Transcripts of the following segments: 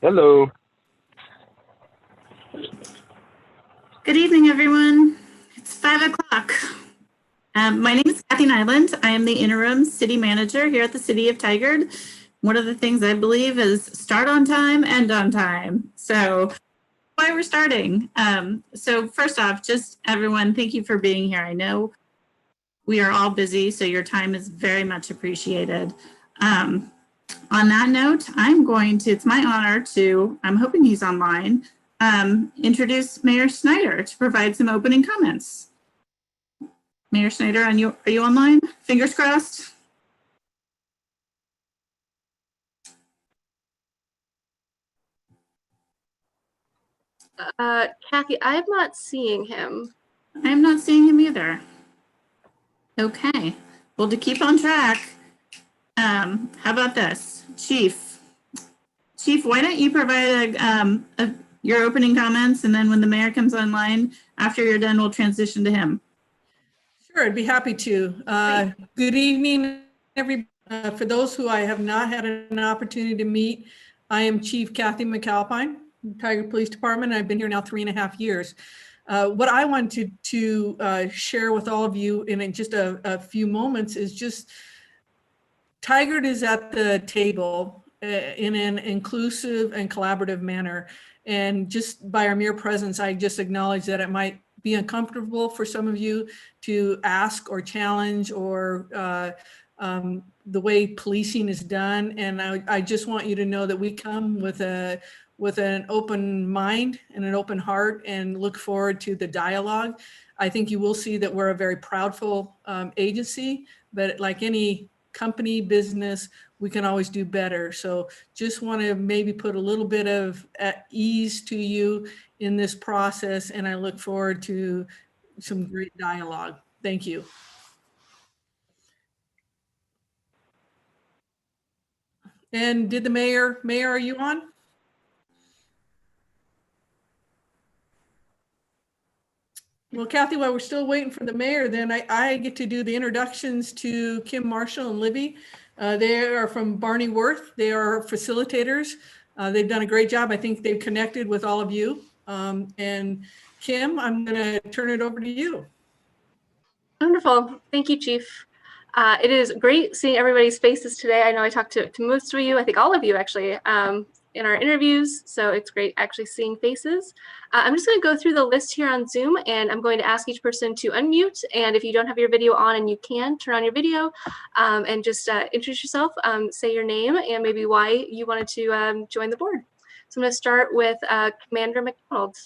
Hello. Good evening, everyone. It's 5 o'clock. My name is Kathy Nyland. I am the interim city manager here at the city of Tigard. One of the things I believe is start on time, end on time. So why we're starting. So first off, just everyone, thank you for being here. I know we are all busy, so your time is very much appreciated. On that note, it's my honor to, I'm hoping he's online, introduce Mayor Snyder to provide some opening comments. Mayor Snyder, are you online? Fingers crossed. Kathy, I'm not seeing him. I am not seeing him either. Okay. Well, to keep on track, how about this? Chief, why don't you provide your opening comments, and then when the mayor comes online, after you're done, we'll transition to him. Sure, I'd be happy to. Good evening, everybody. For those who I have not had an opportunity to meet, I am Chief Kathy McAlpine, Tigard Police Department. I've been here now 3.5 years. What I wanted to share with all of you in just a few moments is just Tigard is at the table in an inclusive and collaborative manner. And just by our mere presence, I just acknowledge that it might be uncomfortable for some of you to ask or challenge or the way policing is done. And I just want you to know that we come with an open mind and an open heart and look forward to the dialogue. I think you will see that we're a very proudful agency, but like any company, business, we can always do better. So just want to maybe put a little bit of ease to you in this process, and I look forward to some great dialogue. Thank you. And did the mayor, are you on? Well, Kathy, while we're still waiting for the mayor, then I get to do the introductions to Kim Marshall and Libby. They are from Barney Worth. They are facilitators. They've done a great job. I think they've connected with all of you. And Kim, I'm going to turn it over to you. Wonderful. Thank you, Chief. It is great seeing everybody's faces today. I know I talked to most of you, I think all of you actually, in our interviews. So it's great actually seeing faces. I'm just going to go through the list here on Zoom, and I'm going to ask each person to unmute. And if you don't have your video on and you can, turn on your video and just introduce yourself, say your name and maybe why you wanted to join the board. So I'm going to start with Commander McDonald.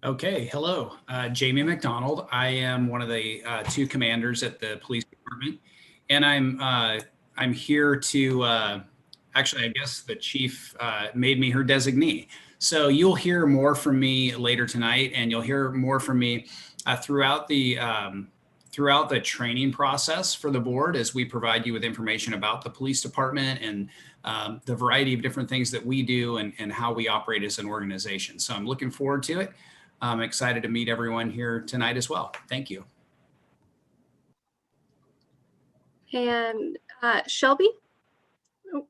Okay, hello, Jamie McDonald. I am one of the two commanders at the police department, and I'm here to actually, I guess the chief made me her designee. So you'll hear more from me later tonight, and you'll hear more from me throughout the training process for the board as we provide you with information about the police department and the variety of different things that we do and how we operate as an organization. So I'm looking forward to it. I'm excited to meet everyone here tonight as well. Thank you. And Shelby? Oh.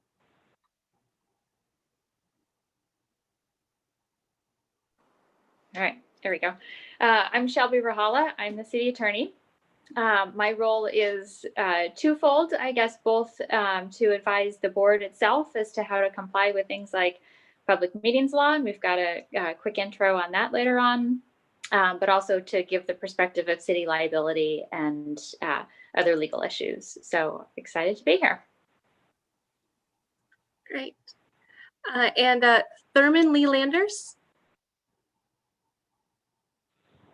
All right, there we go. I'm Shelby Rahala. I'm the city attorney. My role is twofold, I guess, both to advise the board itself as to how to comply with things like public meetings law, and we've got a quick intro on that later on, but also to give the perspective of city liability and other legal issues. So excited to be here. Great. And Thurman Lee Landers.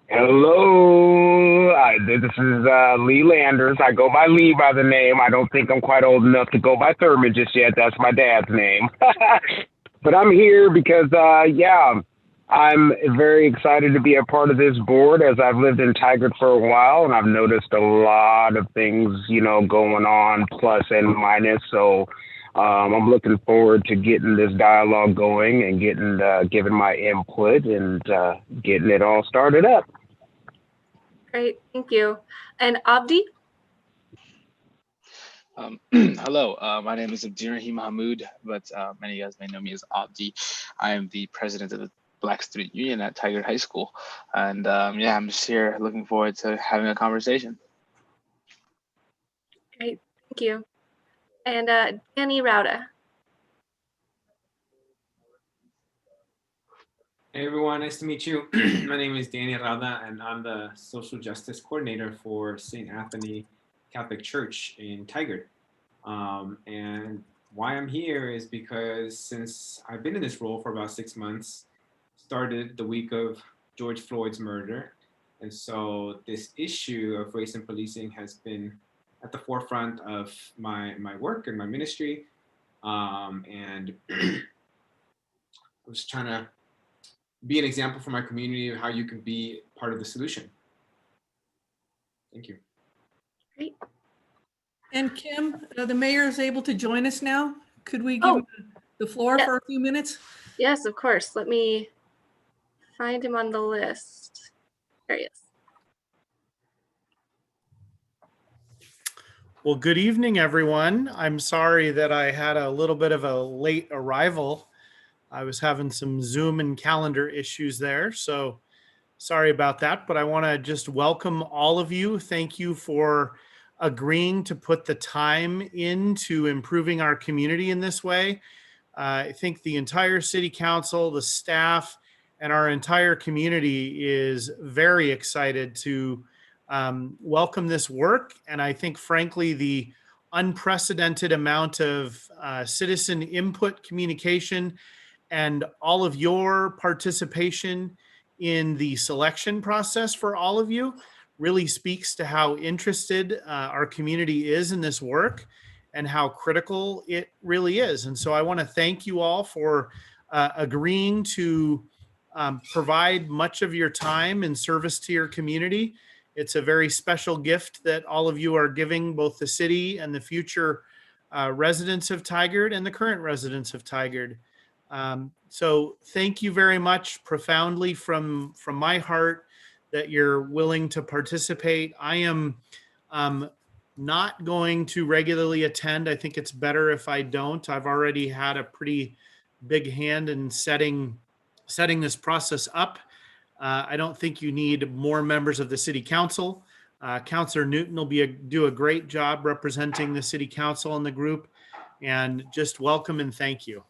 Hello. This is Lee Landers. I go by Lee by the name. I don't think I'm quite old enough to go by Thurman just yet. That's my dad's name. But I'm here because, I'm very excited to be a part of this board as I've lived in Tigard for a while, and I've noticed a lot of things, going on, plus and minus. So I'm looking forward to getting this dialogue going and giving my input and getting it all started up. Great, thank you. And Abdi? Hello, my name is Abdirahim Mahmood, but many of you guys may know me as Abdi. I am the president of the Black Student Union at Tigard High School. And yeah, I'm just here looking forward to having a conversation. Great, thank you. And Danny Rauda. Hey everyone, nice to meet you. My name is Danny Rada and I'm the Social Justice Coordinator for St. Anthony Catholic Church in Tigard. And why I'm here is because since I've been in this role for about 6 months, started the week of George Floyd's murder. And so this issue of race and policing has been at the forefront of my work and my ministry. And I was trying to be an example for my community of how you can be part of the solution. Thank you. Great. And Kim, the mayor is able to join us now. Could we give him the floor for a few minutes? Yes, of course. Let me find him on the list. There he is. Well, good evening, everyone. I'm sorry that I had a little bit of a late arrival. I was having some Zoom and calendar issues there, so sorry about that, but I want to just welcome all of you. Thank you for agreeing to put the time into improving our community in this way. I think the entire city council, the staff, and our entire community is very excited to welcome this work. And I think, frankly, the unprecedented amount of citizen input, communication, and all of your participation in the selection process for all of you really speaks to how interested our community is in this work and how critical it really is. And so I want to thank you all for agreeing to provide much of your time in service to your community. It's a very special gift that all of you are giving both the city and the future residents of Tigard and the current residents of Tigard. So thank you very much, profoundly from my heart, that you're willing to participate. I am not going to regularly attend. I think it's better if I don't. I've already had a pretty big hand in setting this process up. I don't think you need more members of the city council. Councillor Newton will do a great job representing the city council and the group, and just welcome and thank you.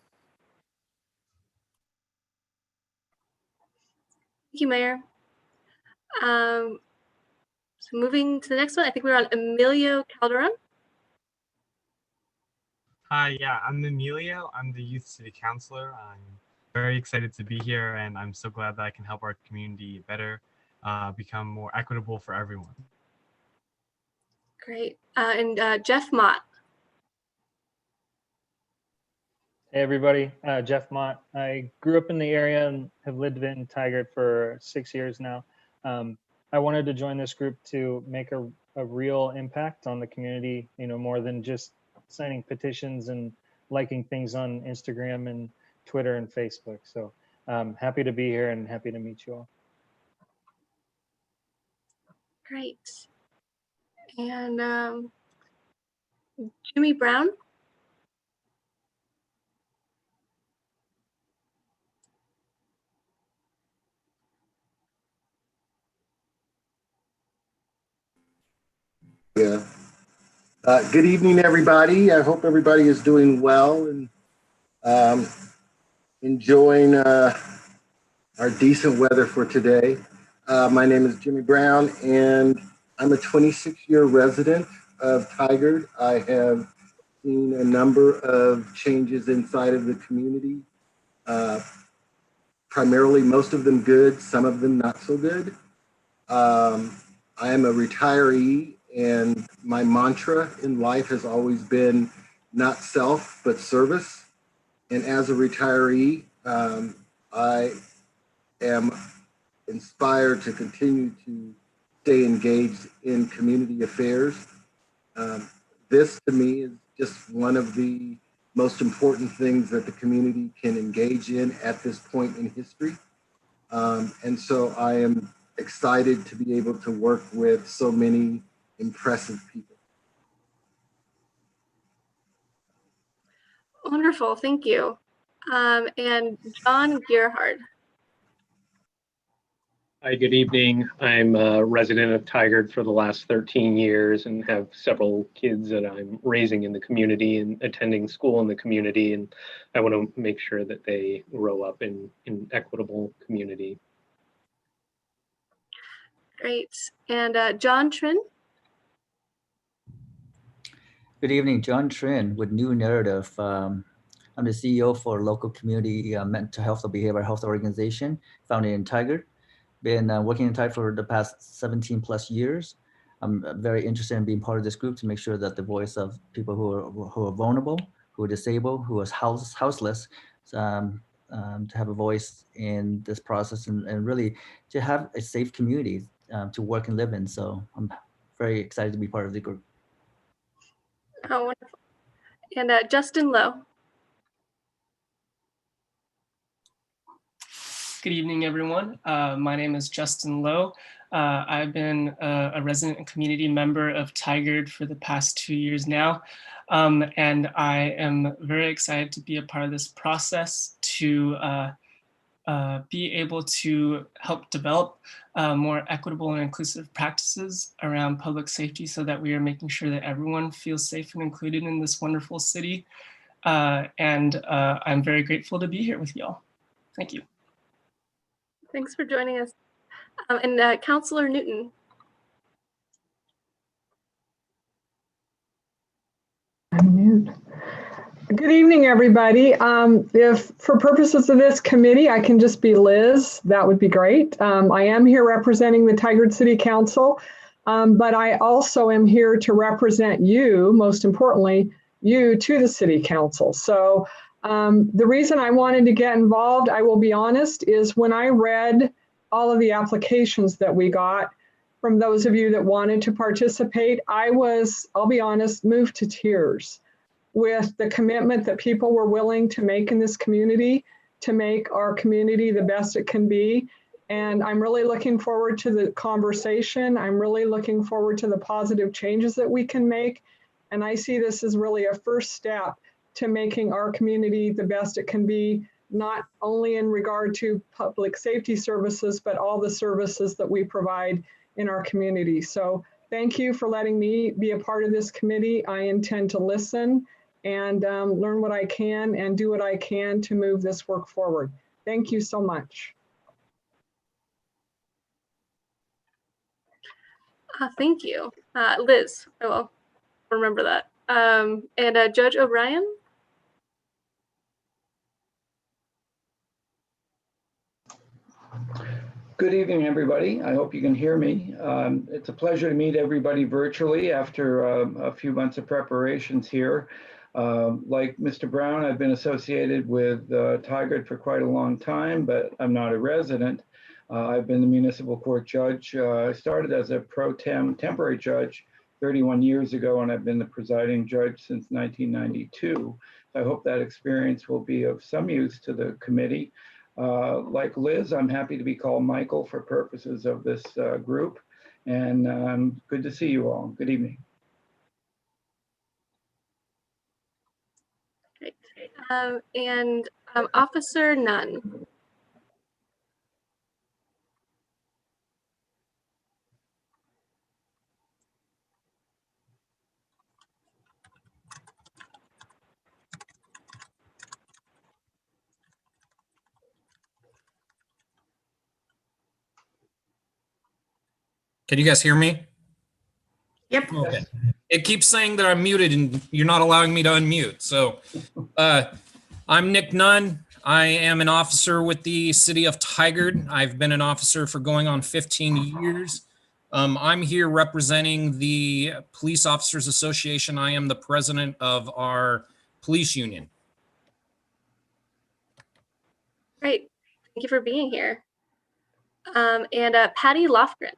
Thank you, Mayor. So moving to the next one, I think we're on Emilio Calderon. Hi, yeah, I'm Emilio. I'm the youth city councilor. I'm very excited to be here, and I'm so glad that I can help our community better become more equitable for everyone. Great. And Jeff Mott. Hey everybody, Jeff Mott. I grew up in the area and have lived in Tigard for 6 years now. I wanted to join this group to make a real impact on the community, more than just signing petitions and liking things on Instagram and Twitter and Facebook. So happy to be here and happy to meet you all. Great. And Jimmy Brown. Yeah. Good evening, everybody. I hope everybody is doing well and enjoying our decent weather for today. My name is Jimmy Brown, and I'm a 26-year resident of Tigard. I have seen a number of changes inside of the community, primarily most of them good, some of them not so good. I am a retiree, and my mantra in life has always been not self, but service. And as a retiree, I am inspired to continue to stay engaged in community affairs. This to me is just one of the most important things that the community can engage in at this point in history. And so I am excited to be able to work with so many impressive people. Wonderful, thank you. And John Gerhard. Hi, good evening. I'm a resident of Tigard for the last 13 years and have several kids that I'm raising in the community and attending school in the community. And I want to make sure that they grow up in an equitable community. Great. And John Trin. Good evening, John Trin with New Narrative. I'm the CEO for local community mental health or behavioral health organization founded in Tigard. Been working in Tigard for the past 17 plus years. I'm very interested in being part of this group to make sure that the voice of people who are vulnerable, who are disabled, who are houseless, to have a voice in this process and really to have a safe community to work and live in. So I'm very excited to be part of the group. Oh, wonderful. And Justin Lowe. Good evening, everyone. My name is Justin Lowe. I've been a resident and community member of Tigard for the past 2 years now. And I am very excited to be a part of this process to be able to help develop more equitable and inclusive practices around public safety so that we are making sure that everyone feels safe and included in this wonderful city. And I'm very grateful to be here with y'all. Thank you. Thanks for joining us. And Councillor Newton. Good evening, everybody. If for purposes of this committee, I can just be Liz, that would be great. I am here representing the Tigard City Council, but I also am here to represent you, most importantly, you to the City Council. So the reason I wanted to get involved, I will be honest, is when I read all of the applications that we got from those of you that wanted to participate, I was, I'll be honest, moved to tears with the commitment that people were willing to make in this community to make our community the best it can be. And I'm really looking forward to the conversation. I'm really looking forward to the positive changes that we can make. And I see this as really a first step to making our community the best it can be, not only in regard to public safety services, but all the services that we provide in our community. So thank you for letting me be a part of this committee. I intend to listen and learn what I can and do what I can to move this work forward. Thank you so much. Thank you. Liz, I will remember that. And Judge O'Brien. Good evening, everybody. I hope you can hear me. It's a pleasure to meet everybody virtually after a few months of preparations here. Like Mr. Brown, I've been associated with Tigard for quite a long time, but I'm not a resident. I've been the municipal court judge. I started as a pro tem temporary judge 31 years ago, and I've been the presiding judge since 1992. I hope that experience will be of some use to the committee. Like Liz, I'm happy to be called Michael for purposes of this group, and good to see you all. Good evening. Great. And Officer Nunn. Can you guys hear me? Yep. Okay. It keeps saying that I'm muted and you're not allowing me to unmute. So I'm Nick Nunn. I am an officer with the city of Tigard. I've been an officer for going on 15 years. I'm here representing the Police Officers Association. I am the president of our police union. Great. Thank you for being here. And Patty Lofgren.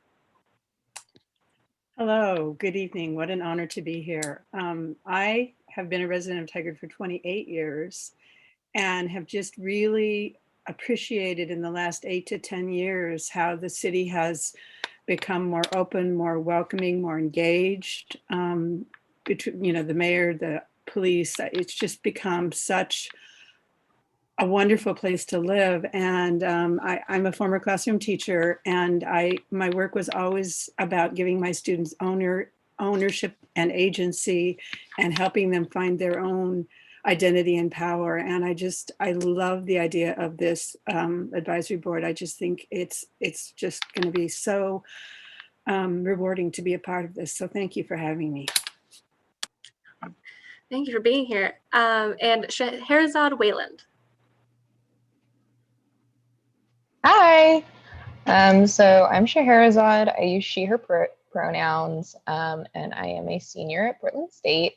Hello, good evening. What an honor to be here. I have been a resident of Tigard for 28 years and have just really appreciated in the last 8 to 10 years how the city has become more open, more welcoming, more engaged. Between, you know, the mayor, the police. It's just become such a wonderful place to live. And I'm a former classroom teacher, and my work was always about giving my students ownership and agency and helping them find their own identity and power. And I love the idea of this advisory board. I just think it's just going to be so rewarding to be a part of this. So thank you for having me. Thank you for being here. And Scheherazade Wayland. Hi. So I'm Scheherazade. I use she, her pronouns, and I am a senior at Portland State.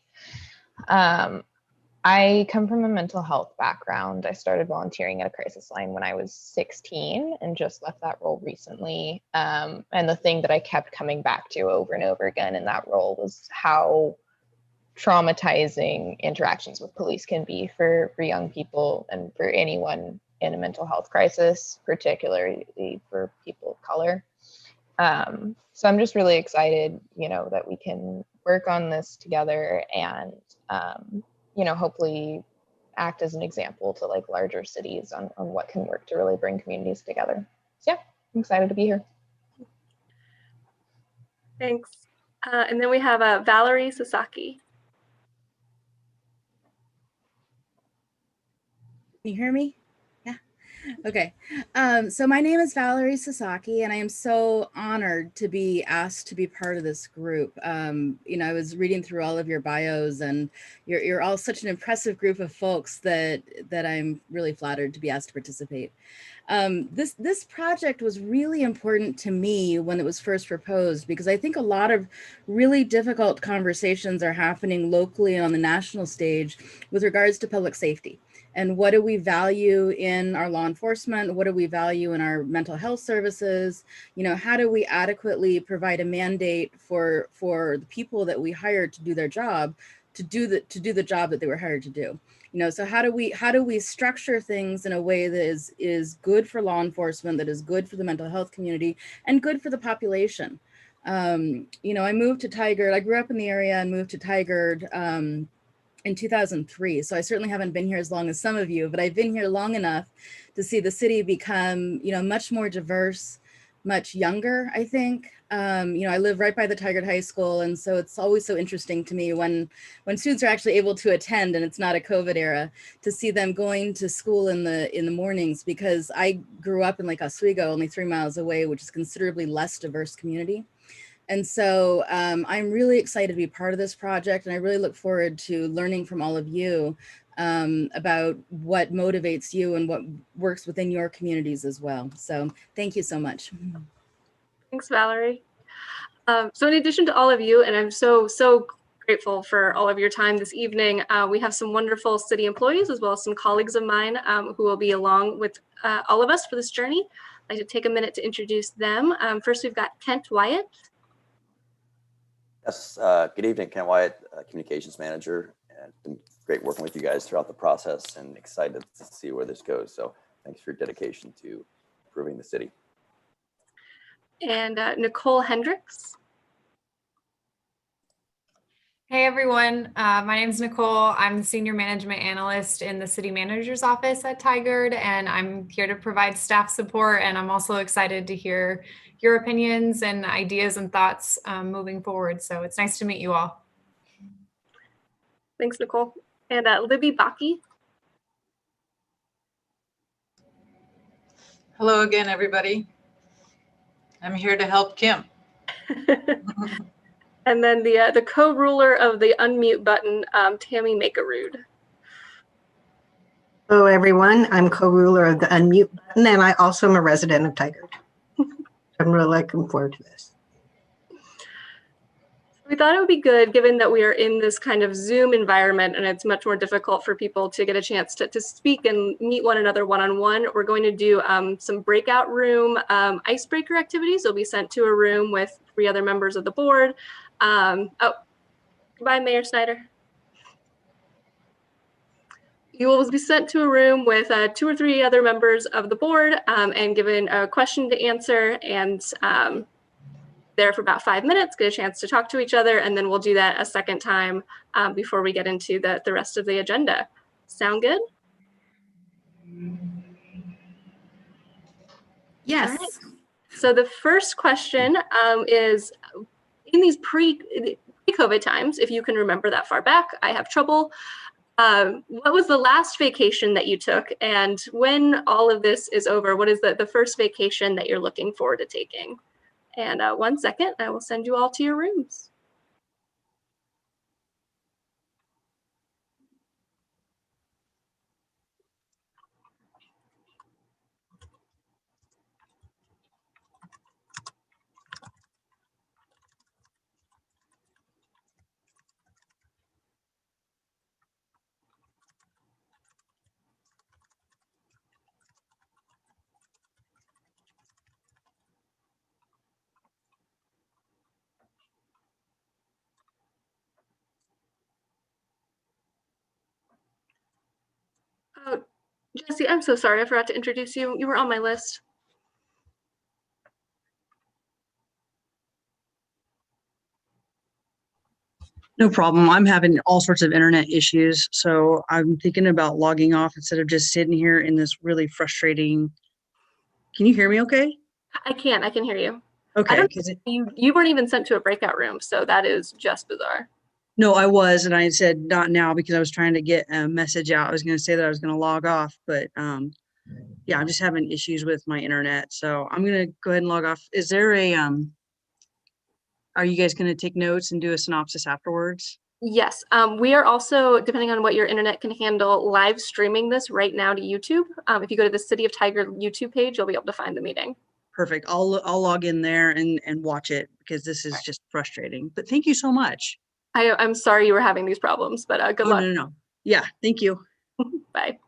I come from a mental health background. I started volunteering at a crisis line when I was 16 and just left that role recently. And the thing that I kept coming back to over and over again in that role was how traumatizing interactions with police can be for young people and for anyone in a mental health crisis, particularly for people of color. So I'm just really excited, that we can work on this together and, hopefully act as an example to like larger cities on what can work to really bring communities together. So yeah, I'm excited to be here. Thanks. And then we have Valerie Sasaki. Can you hear me? Yeah. Okay. So my name is Valerie Sasaki, and I am so honored to be asked to be part of this group. I was reading through all of your bios, and you're all such an impressive group of folks that I'm really flattered to be asked to participate. This project was really important to me when it was first proposed, because I think a lot of really difficult conversations are happening locally and on the national stage with regards to public safety. And what do we value in our law enforcement? What do we value in our mental health services? How do we adequately provide a mandate for the people that we hire to do their job, to do the job that they were hired to do? So how do we structure things in a way that is good for law enforcement, that is good for the mental health community, and good for the population? I moved to Tigard. I grew up in the area and moved to Tigard in 2003. So I certainly haven't been here as long as some of you, but I've been here long enough to see the city become, much more diverse, much younger, I think. I live right by the Tigard High School. And so it's always so interesting to me when students are actually able to attend and it's not a COVID era, to see them going to school in the mornings, because I grew up in Lake Oswego, only 3 miles away, which is considerably less diverse community. And so I'm really excited to be part of this project, and I really look forward to learning from all of you about what motivates you and what works within your communities as well. So thank you so much. Thanks, Valerie. So in addition to all of you, and I'm so grateful for all of your time this evening, we have some wonderful city employees as well as some colleagues of mine who will be along with all of us for this journey. I'd like to take a minute to introduce them. First, we've got Kent Wyatt. Yes, good evening, Ken Wyatt, Communications Manager. And it's been great working with you guys throughout the process and excited to see where this goes. So thanks for your dedication to improving the city. And Nicole Hendricks. Hey everyone, my name is Nicole. I'm the Senior Management Analyst in the City Manager's Office at Tigard, and I'm here to provide staff support. And I'm also excited to hear your opinions and ideas and thoughts moving forward. So it's nice to meet you all. Thanks, Nicole. And Libby Baki. Hello again, everybody. I'm here to help Kim. And then the co-ruler of the unmute button, Tammy Makerud. Hello, everyone. I'm co-ruler of the unmute button, and I also am a resident of Tigard. I'm really looking forward to this. We thought it would be good, given that we are in this kind of Zoom environment and it's much more difficult for people to get a chance to speak and meet one another one-on-one. We're going to do some breakout room icebreaker activities. They'll be sent to a room with 3 other members of the board. Goodbye, Mayor Snyder. You will be sent to a room with 2 or 3 other members of the board and given a question to answer, and there for about 5 minutes, get a chance to talk to each other, and then we'll do that a second time before we get into the rest of the agenda. Sound good? Yes. All right. So the first question is, in these pre-COVID times, if you can remember that far back, I have trouble. What was the last vacation that you took? And when all of this is over, what is the first vacation that you're looking forward to taking? And 1 second, I will send you all to your rooms. Oh, Jesse, I'm so sorry. I forgot to introduce you. You were on my list. No problem. I'm having all sorts of internet issues, so I'm thinking about logging off instead of just sitting here in this really frustrating. Can you hear me okay? I can hear you. Okay, I don't, 'cause you weren't even sent to a breakout room, so that is just bizarre. no, I was, and I said not now because I was trying to get a message out. I was going to say that I was going to log off, but yeah, I'm just having issues with my internet, so I'm going to go ahead and log off. Is there a are you guys going to take notes and do a synopsis afterwards? Yes, we are also, depending on what your internet can handle, live streaming this right now to YouTube. If you go to the City of Tigard YouTube page, you'll be able to find the meeting. Perfect. I'll log in there and watch it because this is just frustrating. But thank you so much. I'm sorry you were having these problems, but good luck. No. Yeah, thank you. Bye.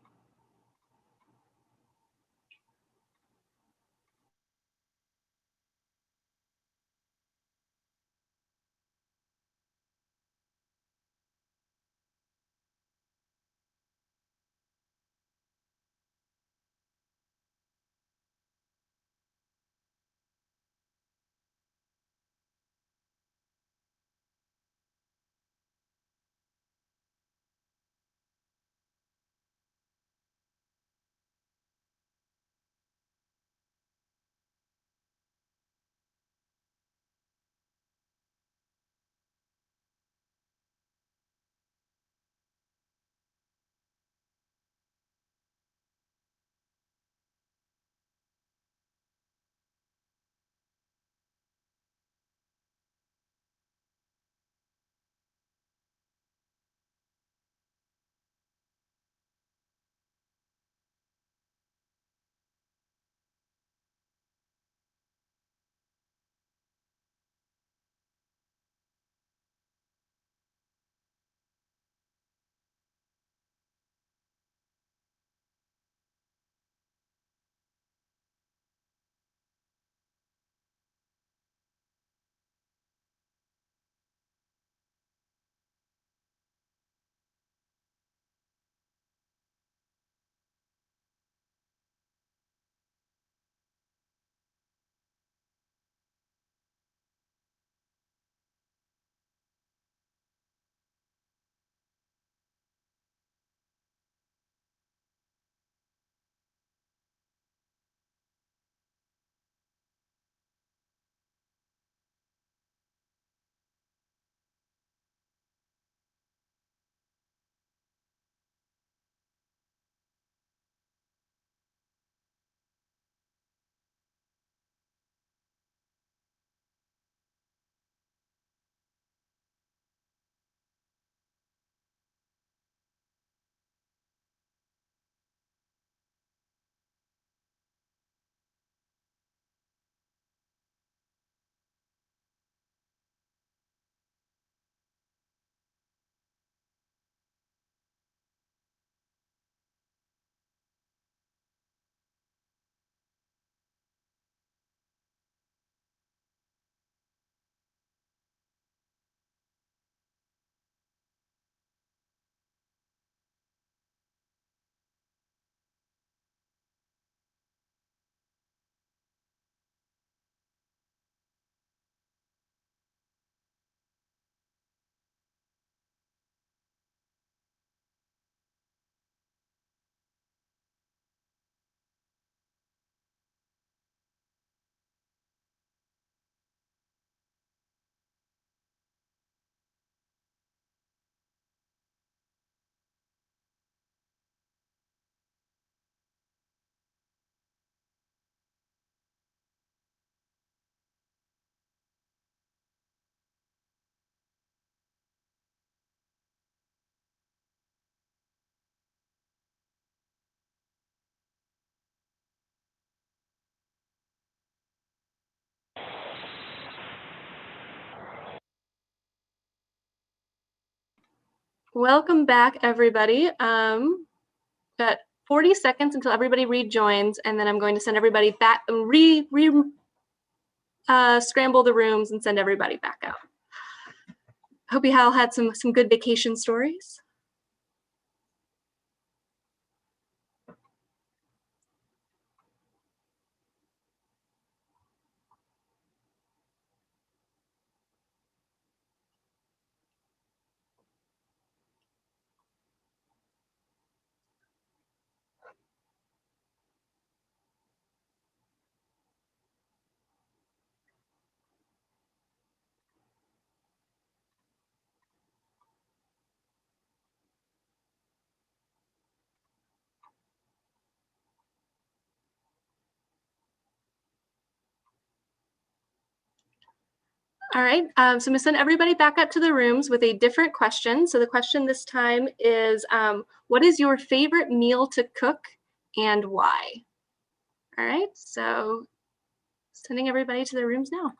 Welcome back, everybody. Got 40 seconds until everybody rejoins, and then I'm going to send everybody back, scramble the rooms and send everybody back out. Hope you all had some good vacation stories. All right, so I'm gonna send everybody back up to the rooms with a different question. So the question this time is, what is your favorite meal to cook and why? All right, so sending everybody to their rooms now.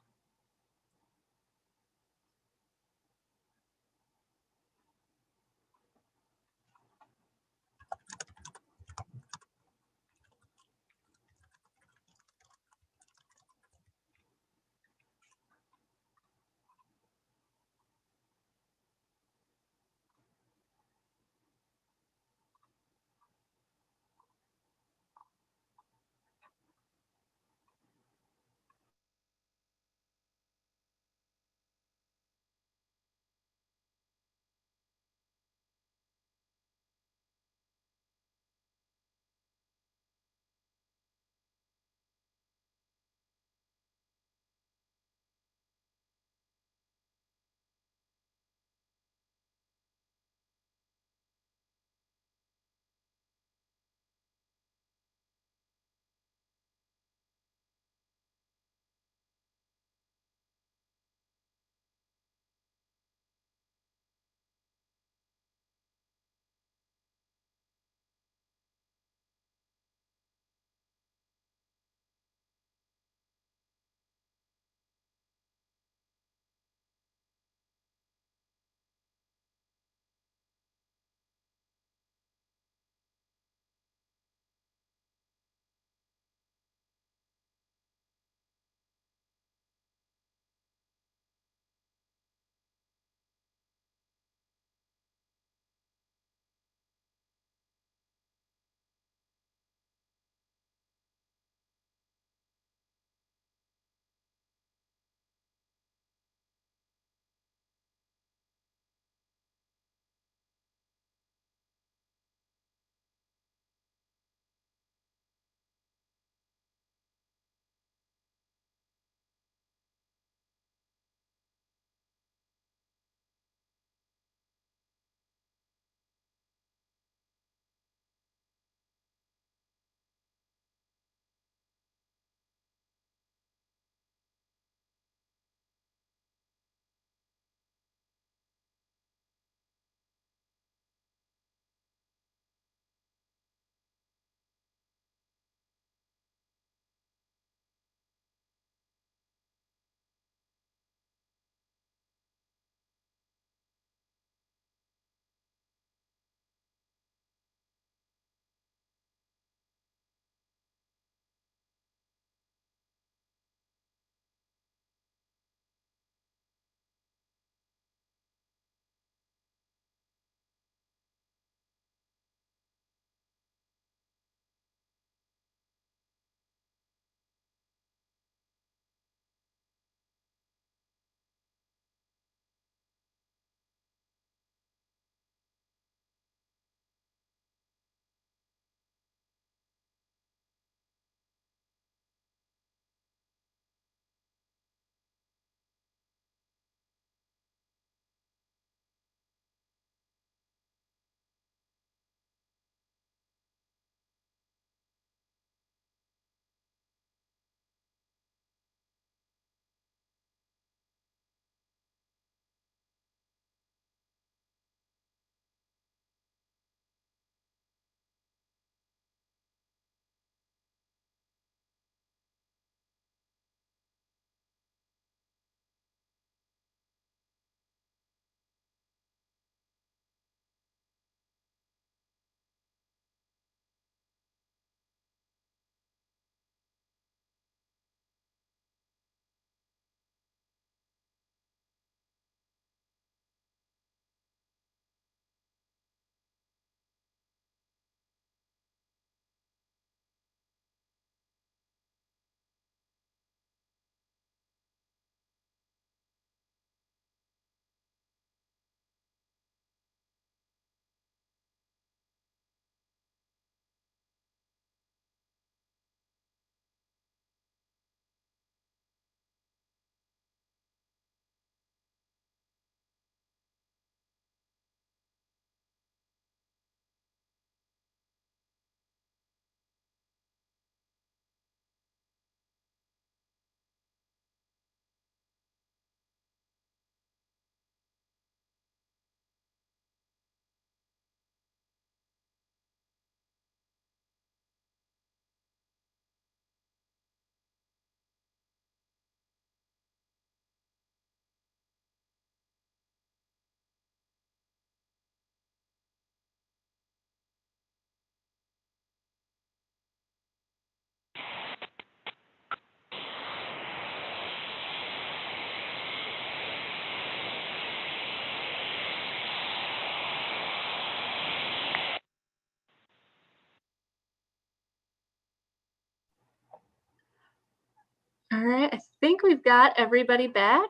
think we've got everybody back.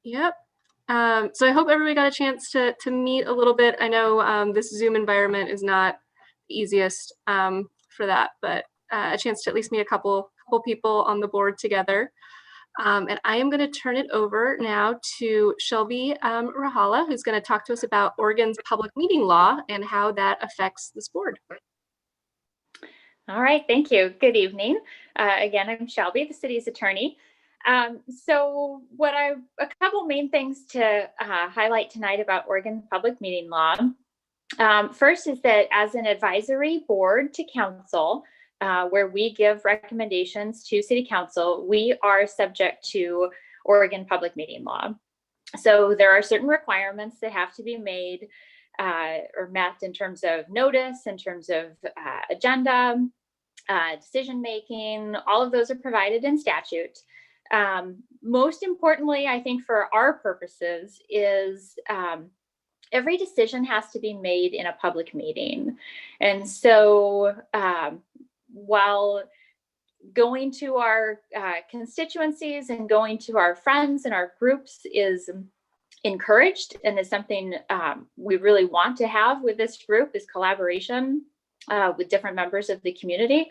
Yep. So I hope everybody got a chance to meet a little bit. I know this Zoom environment is not the easiest for that, but a chance to at least meet a couple people on the board together. And I am going to turn it over now to Shelby Rahala, who's going to talk to us about Oregon's public meeting law and how that affects this board. All right, thank you. Good evening. Again, I'm Shelby, the city's attorney. So a couple main things to highlight tonight about Oregon public meeting law. First is that as an advisory board to council, where we give recommendations to city council, we are subject to Oregon public meeting law. So there are certain requirements that have to be made or met in terms of notice, in terms of agenda, decision making. All of those are provided in statute. Most importantly, I think for our purposes is every decision has to be made in a public meeting. And so while going to our constituencies and going to our friends and our groups is encouraged and is something we really want to have with this group is collaboration with different members of the community.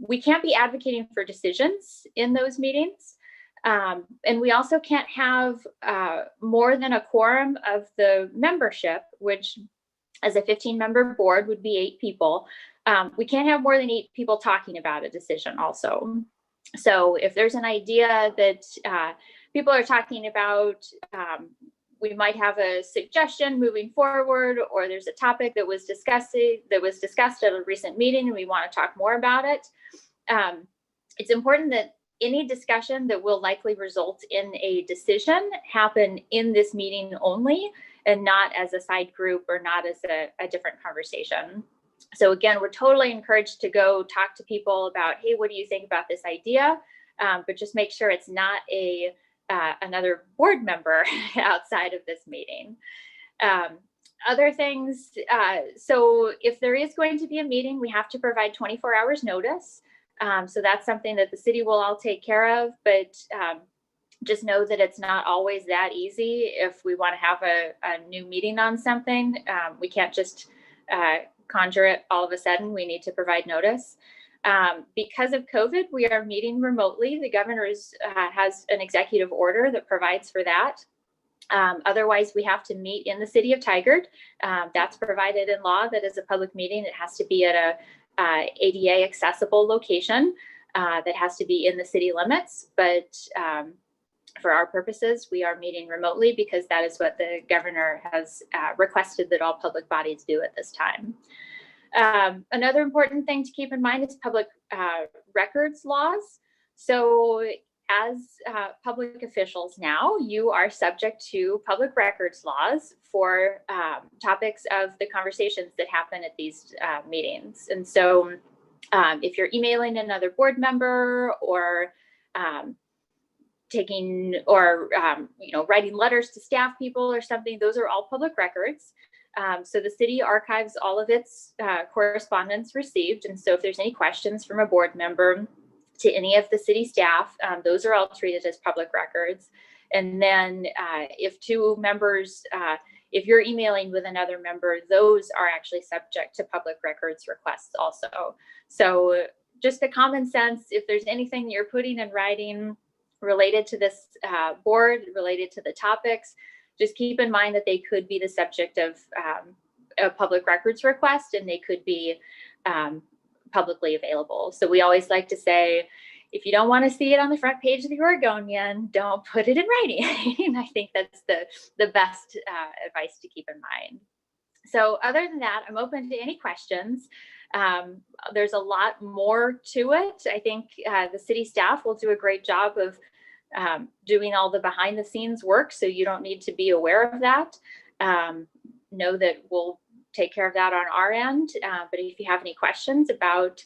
We can't be advocating for decisions in those meetings. And we also can't have more than a quorum of the membership, which as a 15-member board would be 8 people. We can't have more than 8 people talking about a decision also. So if there's an idea that people are talking about, we might have a suggestion moving forward, or there's a topic that was discussed at a recent meeting and we want to talk more about it. It's important that any discussion that will likely result in a decision happen in this meeting only, and not as a side group or not as a different conversation. So again, we're totally encouraged to go talk to people about, hey, what do you think about this idea? But just make sure it's not another board member outside of this meeting. Other things, so if there is going to be a meeting, we have to provide 24 hours notice. So that's something that the city will all take care of, but just know that it's not always that easy. If we want to have a new meeting on something, we can't just conjure it all of a sudden. We need to provide notice. Because of COVID, we are meeting remotely. The governor has an executive order that provides for that. Otherwise, we have to meet in the city of Tigard. That's provided in law. That is a public meeting. It has to be at a ADA accessible location that has to be in the city limits. But for our purposes, we are meeting remotely because that is what the governor has requested that all public bodies do at this time. Another important thing to keep in mind is public records laws. So as public officials now, you are subject to public records laws for topics of the conversations that happen at these meetings. And so if you're emailing another board member or writing letters to staff people or something, those are all public records. So the city archives all of its correspondence received. And so if there's any questions from a board member to any of the city staff, those are all treated as public records. And then if 2 members, if you're emailing with another member, those are actually subject to public records requests also. So just a common sense, if there's anything you're putting in writing related to this board, related to the topics, just keep in mind that they could be the subject of a public records request, and they could be publicly available. So we always like to say, if you don't want to see it on the front page of the Oregonian, don't put it in writing. And I think that's the best advice to keep in mind. So other than that, I'm open to any questions. There's a lot more to it. I think the city staff will do a great job of doing all the behind the scenes work, so you don't need to be aware of that. Know that we'll take care of that on our end. But if you have any questions about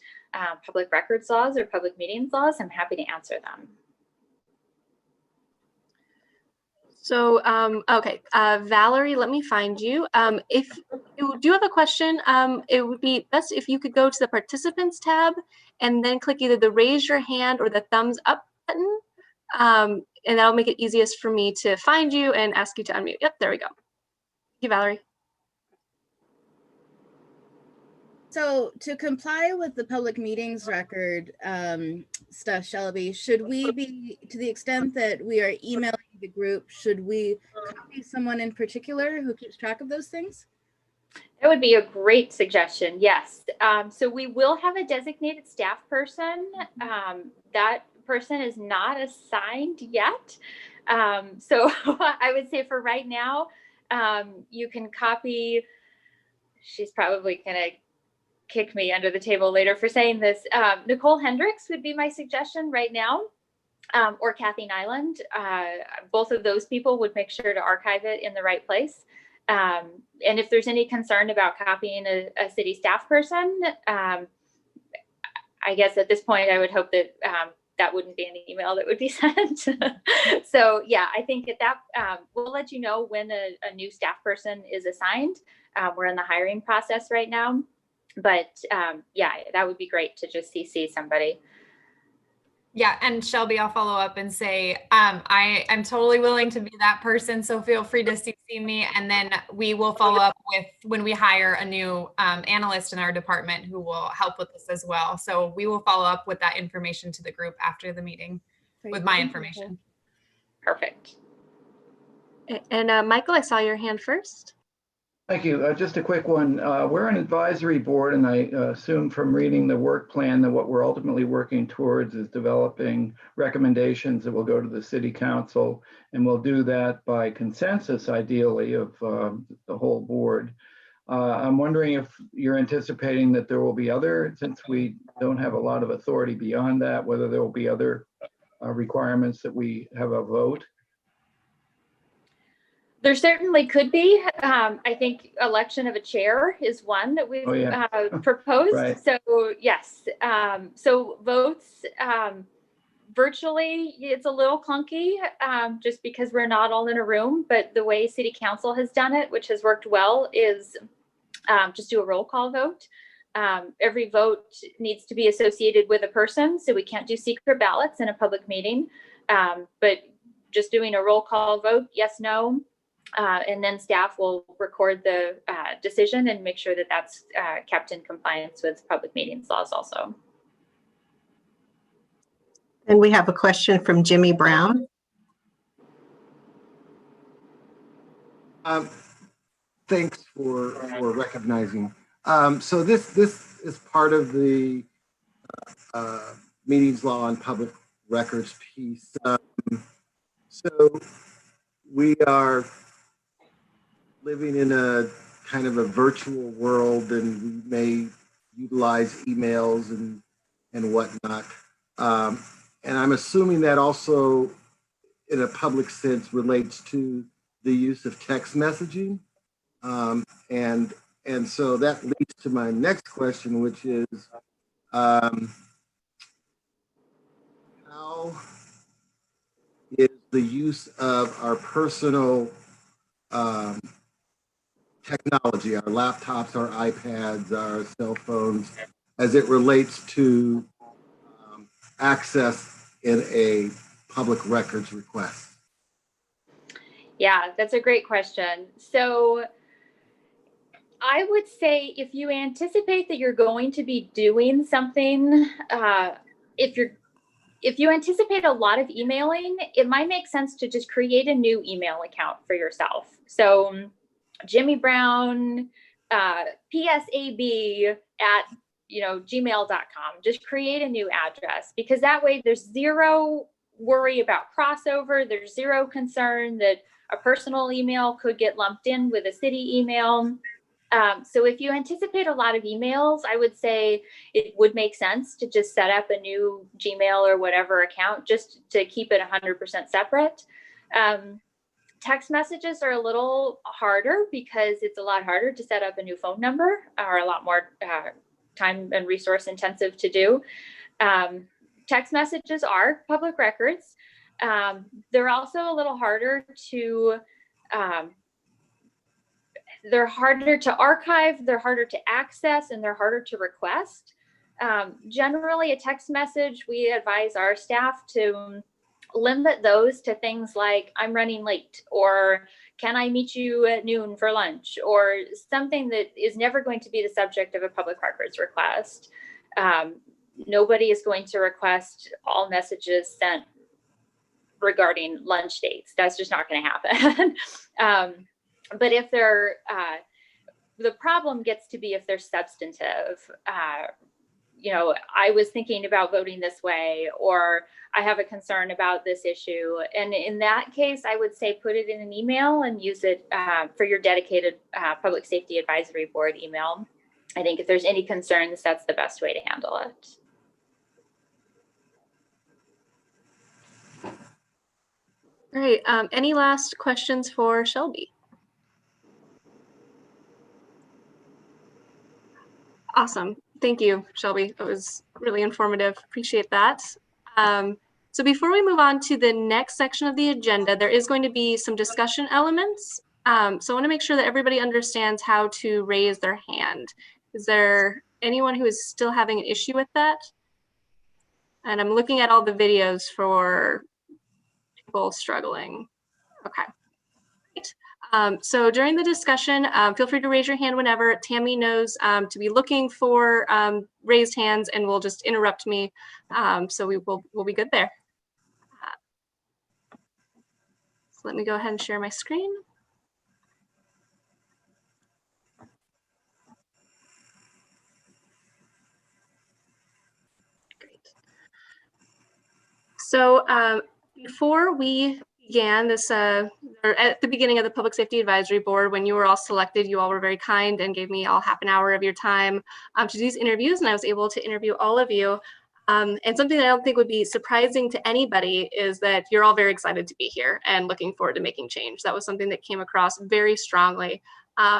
public records laws or public meetings laws, I'm happy to answer them. So, okay, Valerie, let me find you. If you do have a question, it would be best if you could go to the participants tab and then click either the raise your hand or the thumbs up button. And that'll make it easiest for me to find you and ask you to unmute. Yep, there we go. Thank you, Valerie. So to comply with the public meetings record stuff, Shelby, should we be, to the extent that we are emailing the group, should we copy someone in particular who keeps track of those things? That would be a great suggestion, yes. So we will have a designated staff person. That person is not assigned yet. So I would say for right now, you can copy, she's probably gonna kick me under the table later for saying this. Nicole Hendricks would be my suggestion right now, or Kathy Nyland. Both of those people would make sure to archive it in the right place. And if there's any concern about copying a city staff person, I guess at this point I would hope that that wouldn't be an email that would be sent. So yeah, I think that we'll let you know when a new staff person is assigned. We're in the hiring process right now. But yeah, that would be great to just CC somebody. Yeah, and Shelby, I'll follow up and say I'm totally willing to be that person, so feel free to CC me, and then we will follow up with when we hire a new analyst in our department who will help with this as well. So we will follow up with that information to the group after the meeting with my information. Perfect. And Michael, I saw your hand first. Thank you. Just a quick one. We're an advisory board, and I assume from reading the work plan that what we're ultimately working towards is developing recommendations that will go to the city council, and we'll do that by consensus, ideally, of the whole board. I'm wondering if you're anticipating that there will be other, since we don't have a lot of authority beyond that, whether there will be other requirements that we have a vote. There certainly could be. I think election of a chair is one that we've proposed. Right. So yes, so votes virtually, it's a little clunky just because we're not all in a room, but the way city council has done it, which has worked well, is just do a roll call vote. Every vote needs to be associated with a person, so we can't do secret ballots in a public meeting, but just doing a roll call vote, yes, no. And then staff will record the decision and make sure that that's kept in compliance with public meetings laws also. And we have a question from Jimmy Brown. Thanks for recognizing. So this is part of the meetings law and public records piece. So we are living in a kind of a virtual world, and we may utilize emails and whatnot. And I'm assuming that also, in a public sense, relates to the use of text messaging. And so that leads to my next question, which is, how is the use of our personal technology, our laptops, our iPads, our cell phones, as it relates to access in a public records request? Yeah, that's a great question. So I would say if you anticipate that you're going to be doing something, if you anticipate a lot of emailing, it might make sense to just create a new email account for yourself. So Jimmy Brown, PSAB at gmail.com. Just create a new address, because that way there's zero worry about crossover. There's zero concern that a personal email could get lumped in with a city email. So if you anticipate a lot of emails, I would say it would make sense to just set up a new Gmail or whatever account just to keep it 100% separate. Text messages are a little harder because it's a lot harder to set up a new phone number, or a lot more time and resource intensive to do. Text messages are public records. They're also a little harder to archive, they're harder to access, and they're harder to request. Generally, a text message, we advise our staff to limit those to things like, I'm running late, or can I meet you at noon for lunch, or something that is never going to be the subject of a public records request. Nobody is going to request all messages sent regarding lunch dates. That's just not going to happen. But if they're, the problem gets to be if they're substantive. You know, I was thinking about voting this way, or I have a concern about this issue. And in that case, I would say put it in an email and use it for your dedicated Public Safety Advisory Board email. I think if there's any concerns, that's the best way to handle it. Great. Any last questions for Shelby? Awesome. Thank you, Shelby. That was really informative. Appreciate that. So before we move on to the next section of the agenda, there is going to be some discussion elements. So I want to make sure that everybody understands how to raise their hand. Is there anyone who is still having an issue with that? And I'm looking at all the videos for people struggling. Okay. Great. So during the discussion, feel free to raise your hand whenever. Tammy knows to be looking for raised hands and will just interrupt me. So we'll be good there. So let me go ahead and share my screen. Great. So before we began this, or at the beginning of the Public Safety Advisory Board, when you were all selected, you all were very kind and gave me all half an hour of your time to do these interviews, and I was able to interview all of you. And something that I don't think would be surprising to anybody is that you're all very excited to be here and looking forward to making change. That was something that came across very strongly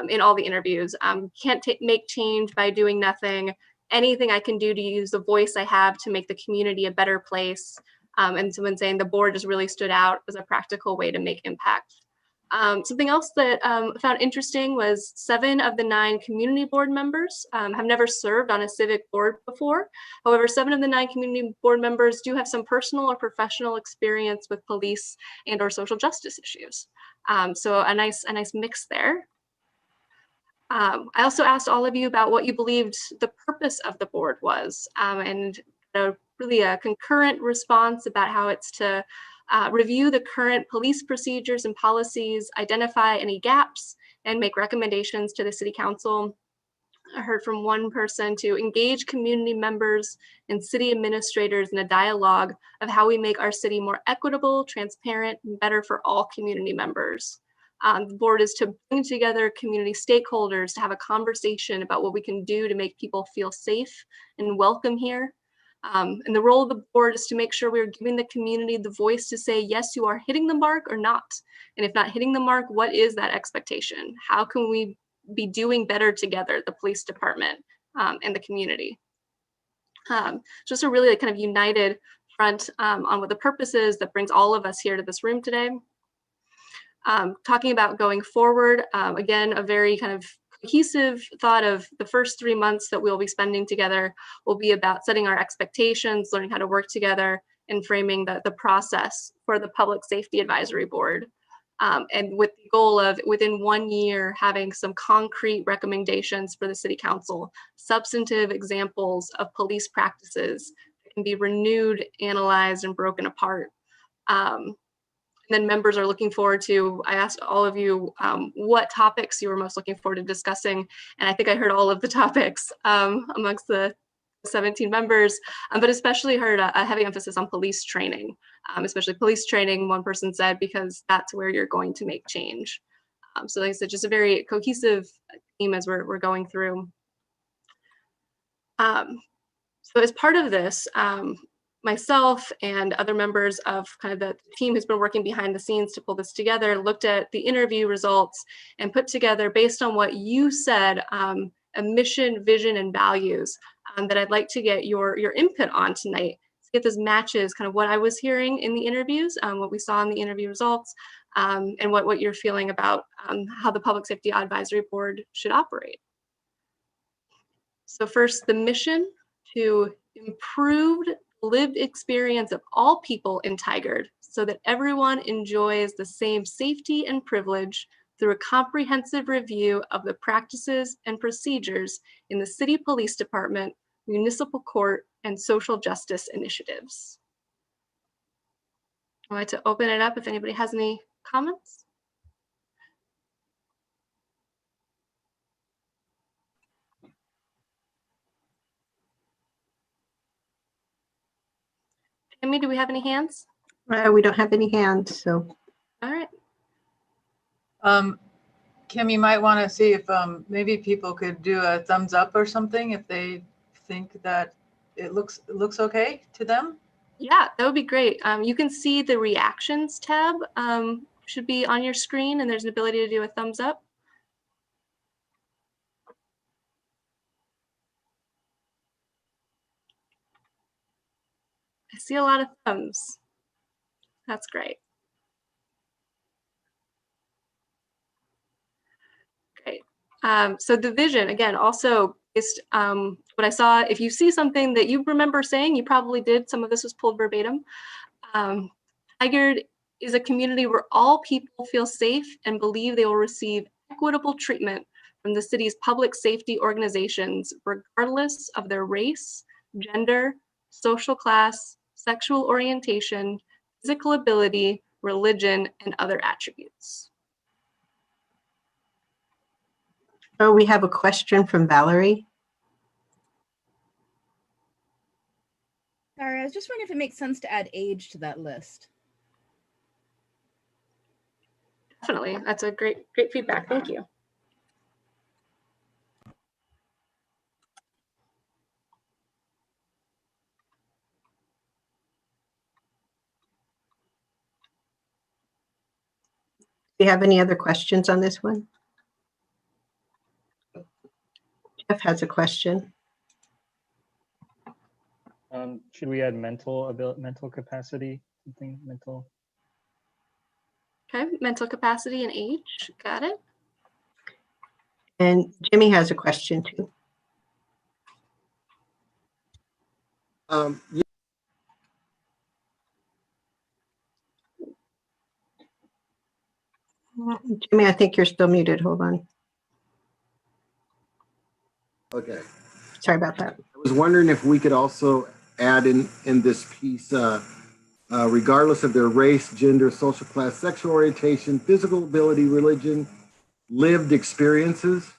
in all the interviews. Can't make change by doing nothing. Anything I can do to use the voice I have to make the community a better place. And someone saying the board just really stood out as a practical way to make impact. Something else that I found interesting was 7 of the 9 community board members have never served on a civic board before. However, 7 of the 9 community board members do have some personal or professional experience with police and or social justice issues. So a nice mix there. I also asked all of you about what you believed the purpose of the board was, and really a concurrent response about how it's to review the current police procedures and policies, identify any gaps, and make recommendations to the City Council. I heard from one person to engage community members and city administrators in a dialogue of how we make our city more equitable, transparent, and better for all community members. The board is to bring together community stakeholders to have a conversation about what we can do to make people feel safe and welcome here. And the role of the board is to make sure we're giving the community the voice to say, yes, you are hitting the mark or not. And if not hitting the mark, what is that expectation? How can we be doing better together, the police department and the community? Just a really kind of united front on what the purpose is that brings all of us here to this room today. Talking about going forward, again, a very kind of cohesive thought of the first 3 months that we'll be spending together will be about setting our expectations, learning how to work together, and framing the process for the Public Safety Advisory Board. And with the goal of within 1 year, having some concrete recommendations for the City Council, substantive examples of police practices that can be renewed, analyzed, and broken apart. And then members are looking forward to, I asked all of you what topics you were most looking forward to discussing. And I think I heard all of the topics amongst the 17 members, but especially heard a heavy emphasis on police training, especially police training, one person said, because that's where you're going to make change. So like I said, just a very cohesive theme as we're going through. So as part of this, myself and other members of kind of the team who's been working behind the scenes to pull this together, looked at the interview results and put together, based on what you said, a mission, vision, and values that I'd like to get your input on tonight. if this matches kind of what I was hearing in the interviews, what we saw in the interview results, and what you're feeling about how the Public Safety Advisory Board should operate. So first, the mission: to improve lived experience of all people in Tigard so that everyone enjoys the same safety and privilege through a comprehensive review of the practices and procedures in the City Police Department, municipal court, and social justice initiatives. I'd like to open it up if anybody has any comments. Amy, do we have any hands? We don't have any hands, so. All right. Kim, you might want to see if maybe people could do a thumbs up or something if they think that it looks okay to them. Yeah, that would be great. You can see the reactions tab should be on your screen, and there's an ability to do a thumbs up. I see a lot of thumbs. That's great. Great. So the vision, again, also is what I saw. If you see something that you remember saying, you probably did. Some of this was pulled verbatim. Tigard is a community where all people feel safe and believe they will receive equitable treatment from the city's public safety organizations, regardless of their race, gender, social class, sexual orientation, physical ability, religion, and other attributes. Oh, we have a question from Valerie. Sorry, I was just wondering if it makes sense to add age to that list. Definitely, that's a great feedback. Thank you. Do you have any other questions on this one? Jeff has a question. Should we add mental capacity? Something mental. Okay, mental capacity and age. Got it. And Jimmy has a question too. Jimmy, I think you're still muted. Hold on. Okay. Sorry about that. I was wondering if we could also add in this piece, regardless of their race, gender, social class, sexual orientation, physical ability, religion, lived experiences.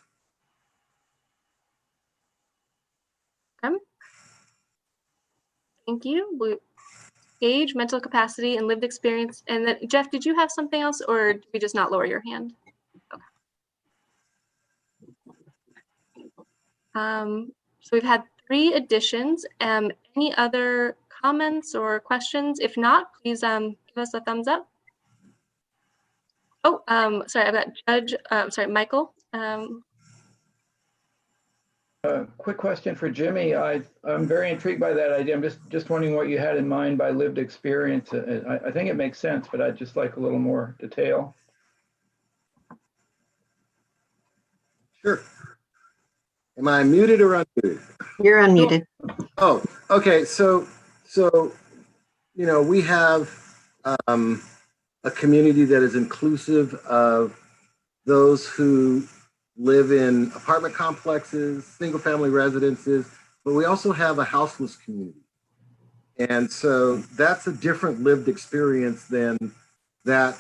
Thank you. Age, mental capacity, and lived experience. And then, Jeff, did you have something else, or did we just not lower your hand? Okay. So we've had 3 additions. Any other comments or questions? If not, please give us a thumbs up. Oh, sorry, I've got Judge, Michael. Quick question for Jimmy. I'm very intrigued by that idea. I'm just wondering what you had in mind by lived experience. I think it makes sense, but I'd just like a little more detail. Sure. Am I muted or unmuted? You're unmuted. Oh, okay. So we have a community that is inclusive of those who live in apartment complexes, single family residences, but we also have a houseless community. And so that's a different lived experience than that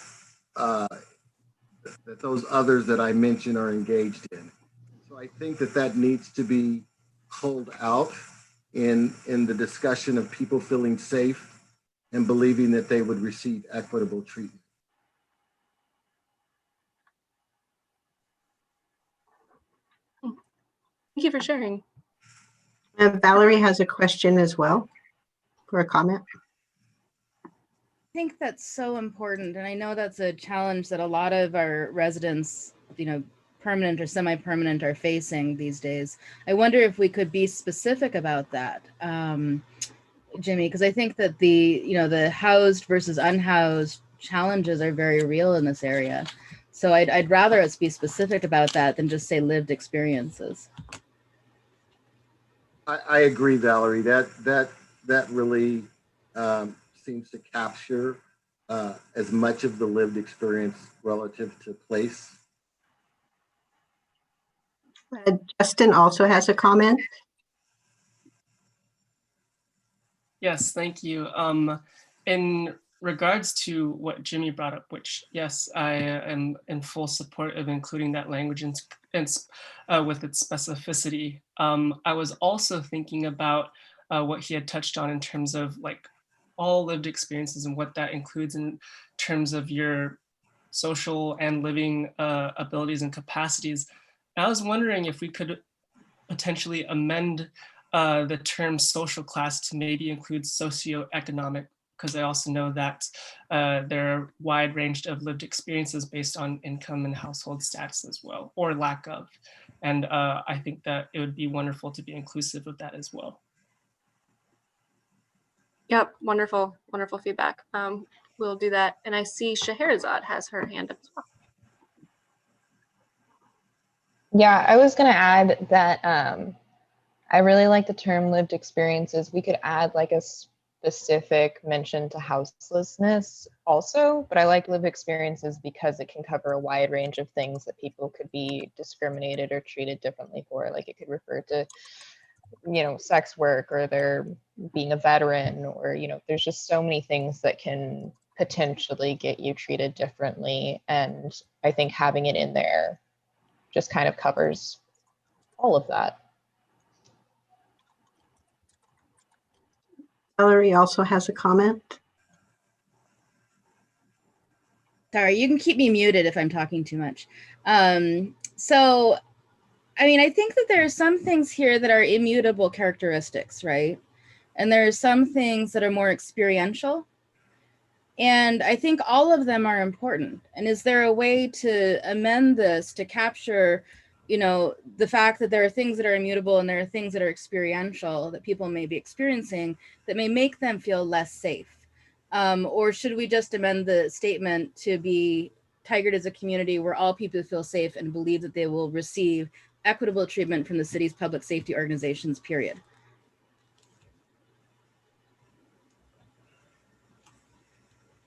those others that I mentioned are engaged in. So I think that needs to be pulled out in the discussion of people feeling safe and believing that they would receive equitable treatment. Thank you for sharing. Valerie has a question as well for a comment. I think that's so important. And I know that's a challenge that a lot of our residents, permanent or semi-permanent, are facing these days. I wonder if we could be specific about that. Jimmy, because I think that the housed versus unhoused challenges are very real in this area. So I'd rather us be specific about that than just say lived experiences. I agree, Valerie. That really seems to capture as much of the lived experience relative to place. Justin also has a comment. Yes, thank you. In regards to what Jimmy brought up, which yes, I am in full support of including that language with its specificity. I was also thinking about what he had touched on in terms of like all lived experiences and what that includes in terms of your social and living abilities and capacities. I was wondering if we could potentially amend the term social class to maybe include socioeconomic, because I also know that there are a wide range of lived experiences based on income and household status as well, or lack of. And I think that it would be wonderful to be inclusive of that as well. Yep, wonderful, wonderful feedback. We'll do that. And I see Scheherazade has her hand up as well. Yeah, I was going to add that I really like the term lived experiences. We could add like a specific mention to houselessness also, but I like lived experiences because it can cover a wide range of things that people could be discriminated or treated differently for. Like it could refer to, sex work, or they're being a veteran, or, there's just so many things that can potentially get you treated differently. And I think having it in there just kind of covers all of that. Valerie also has a comment. Sorry, you can keep me muted if I'm talking too much. So, I mean, I think that there are some things here that are immutable characteristics, right? And there are some things that are more experiential. And I think all of them are important. And is there a way to amend this to capture, the fact that there are things that are immutable and there are things that are experiential that people may be experiencing that may make them feel less safe? Or should we just amend the statement to be Tigard is a community where all people feel safe and believe that they will receive equitable treatment from the city's public safety organizations, period?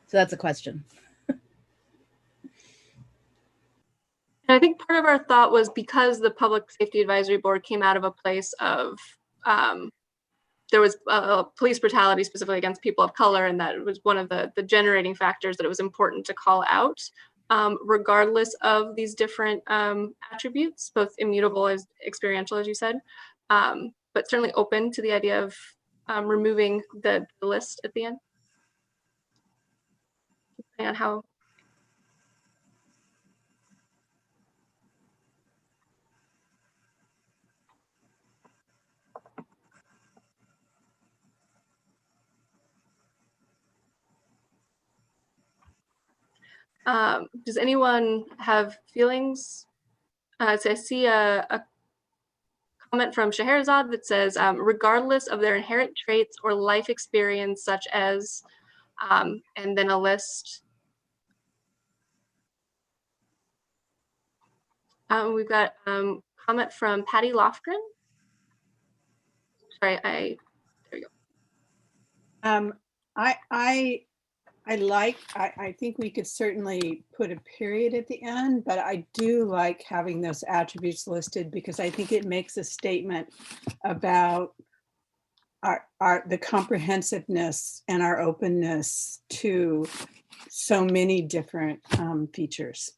So that's a question. And I think part of our thought was because the Public Safety Advisory Board came out of a place of, there was police brutality specifically against people of color, and that was one of the generating factors that it was important to call out, regardless of these different attributes, both immutable as experiential, as you said, but certainly open to the idea of removing the list at the end. And how. Does anyone have feelings? So I see a comment from Scheherazade that says, regardless of their inherent traits or life experience, such as, and then a list. We've got comment from Patty Lofgren. Sorry, there you go. I think we could certainly put a period at the end, but I do like having those attributes listed because I think it makes a statement about the comprehensiveness and our openness to so many different features.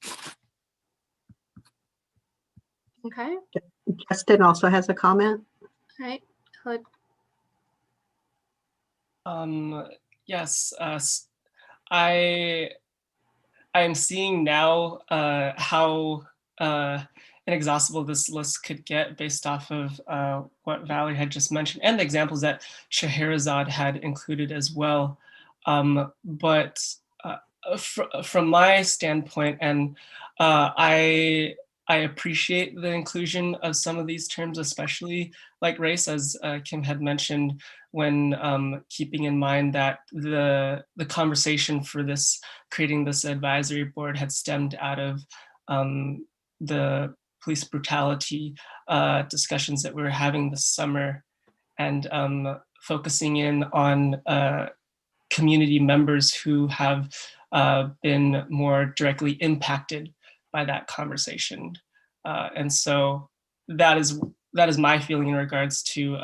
Okay. Justin also has a comment. All right. Yes, I am seeing now how inexhaustible this list could get based off of what Valerie had just mentioned and the examples that Scheherazade had included as well. But from my standpoint, and I I appreciate the inclusion of some of these terms, especially like race, as Kim had mentioned, when keeping in mind that the conversation for creating this advisory board had stemmed out of the police brutality discussions that we were having this summer, and focusing in on community members who have been more directly impacted by that conversation. And so that is my feeling in regards to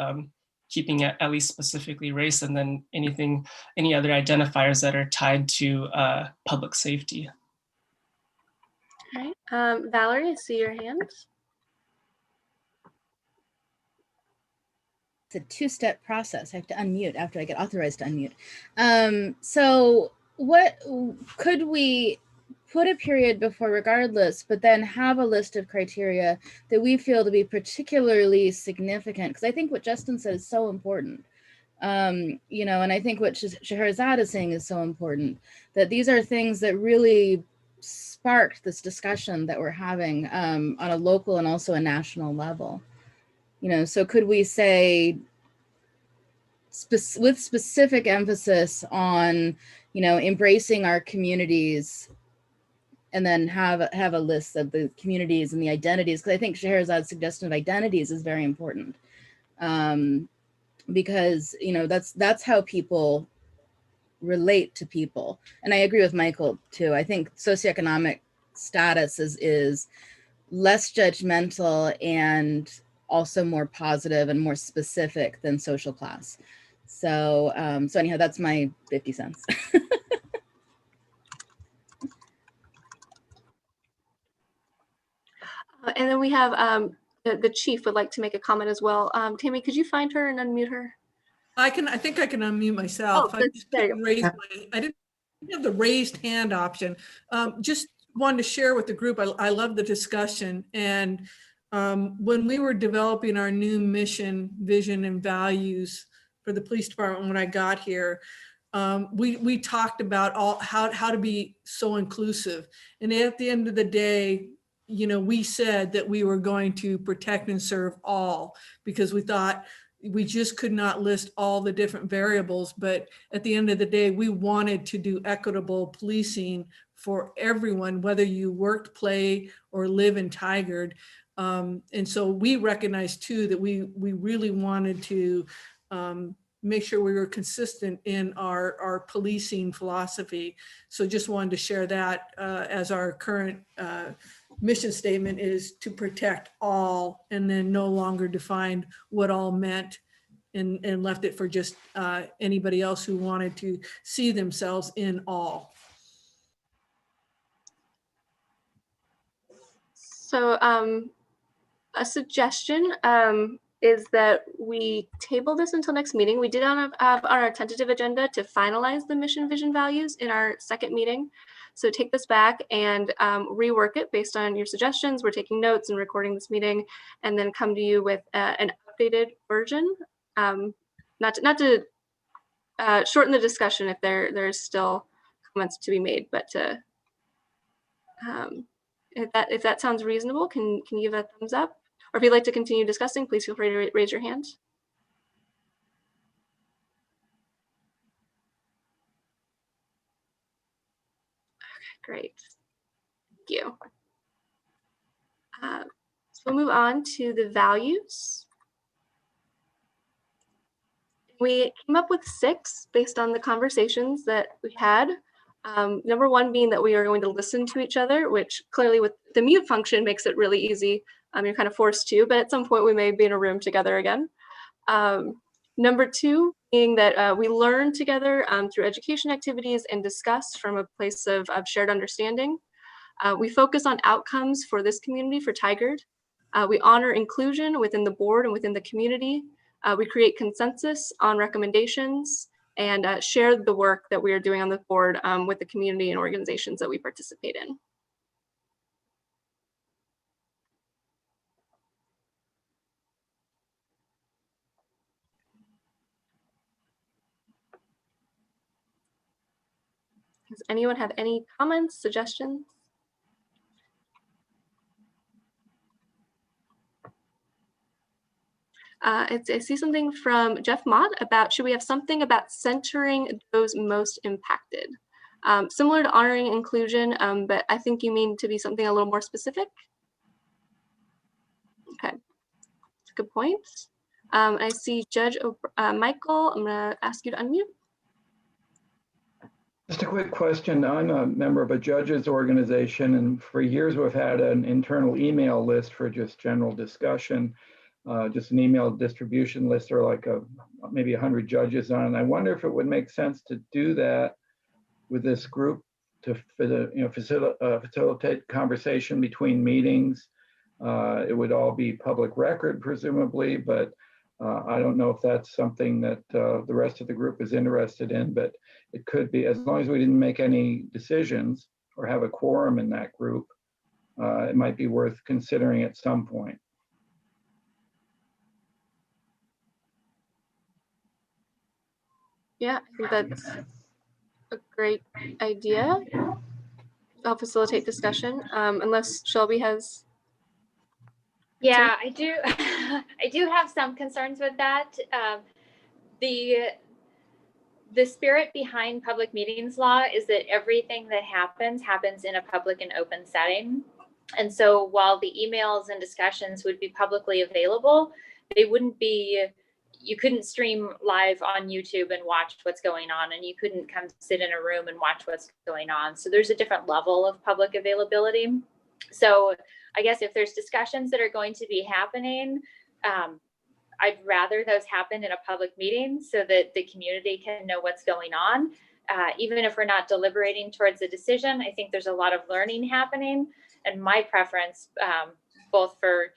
keeping it at least specifically race, and then any other identifiers that are tied to public safety. All right, Valerie, I see your hand. It's a two-step process. I have to unmute after I get authorized to unmute. So what could we put a period before regardless, but then have a list of criteria that we feel to be particularly significant? Because I think what Justin said is so important. You know, and I think what Scheherazade is saying is so important, that these are things that really sparked this discussion that we're having on a local and also a national level. You know, so could we say with specific emphasis on, you know, embracing our communities, and then have a list of the communities and the identities? Because I think Scheherazade's suggestion of identities is very important, because, you know, that's how people relate to people. And I agree with Michael too. I think socioeconomic status is less judgmental and also more positive and more specific than social class. So, so anyhow, that's my 50 cents. And then we have the chief would like to make a comment as well. Tammy, could you find her and unmute her? I think I can unmute myself. Oh, I just couldn't raise I didn't have the raised hand option. Just wanted to share with the group. I love the discussion. And when we were developing our new mission, vision, and values for the police department when I got here, we talked about how to be so inclusive. And at the end of the day, you know, we said that we were going to protect and serve all, because we thought we just could not list all the different variables. But at the end of the day, we wanted to do equitable policing for everyone, whether you worked, play, or live in Tigard. And so we recognized too that we really wanted to make sure we were consistent in our policing philosophy. So just wanted to share that as our current mission statement is to protect all, and then no longer defined what all meant, and left it for just anybody else who wanted to see themselves in all. So a suggestion is that we table this until next meeting. We did have on our tentative agenda to finalize the mission, vision, values in our second meeting. So take this back and rework it based on your suggestions. We're taking notes and recording this meeting, and then come to you with an updated version. Not to shorten the discussion if there's still comments to be made, but to if that sounds reasonable, can you give a thumbs up? Or if you'd like to continue discussing, please feel free to raise your hand. Okay, great. Thank you. So we'll move on to the values. We came up with 6 based on the conversations that we had. Number 1 being that we are going to listen to each other, which clearly with the mute function makes it really easy. You're kind of forced to, but at some point we may be in a room together again. Number 2 being that we learn together through education activities and discuss from a place of shared understanding. We focus on outcomes for this community, for Tigard. We honor inclusion within the board and within the community. We create consensus on recommendations and share the work that we are doing on the board with the community and organizations that we participate in. Does anyone have any comments, suggestions? I see something from Jeff Mott about, should we have something about centering those most impacted? Similar to honoring inclusion, but I think you mean to be something a little more specific. Okay, that's a good point. I see Judge Michael, I'm gonna ask you to unmute. Just a quick question. I'm a member of a judges organization, and for years we've had an internal email list for just general discussion, just an email distribution list, or like maybe 100 judges on it. I wonder if it would make sense to do that with this group to facilitate conversation between meetings. It would all be public record, presumably, but I don't know if that's something that the rest of the group is interested in, but it could be, as long as we didn't make any decisions or have a quorum in that group, it might be worth considering at some point. Yeah, I think that's a great idea. I'll facilitate discussion, unless Shelby has. Yeah, I do. I do have some concerns with that. The spirit behind public meetings law is that everything that happens in a public and open setting. And so while the emails and discussions would be publicly available, they wouldn't be, you couldn't stream live on YouTube and watch what's going on, and you couldn't come sit in a room and watch what's going on. So there's a different level of public availability. So I guess if there's discussions that are going to be happening, I'd rather those happen in a public meeting so that the community can know what's going on. Even if we're not deliberating towards a decision, I think there's a lot of learning happening. And my preference, both for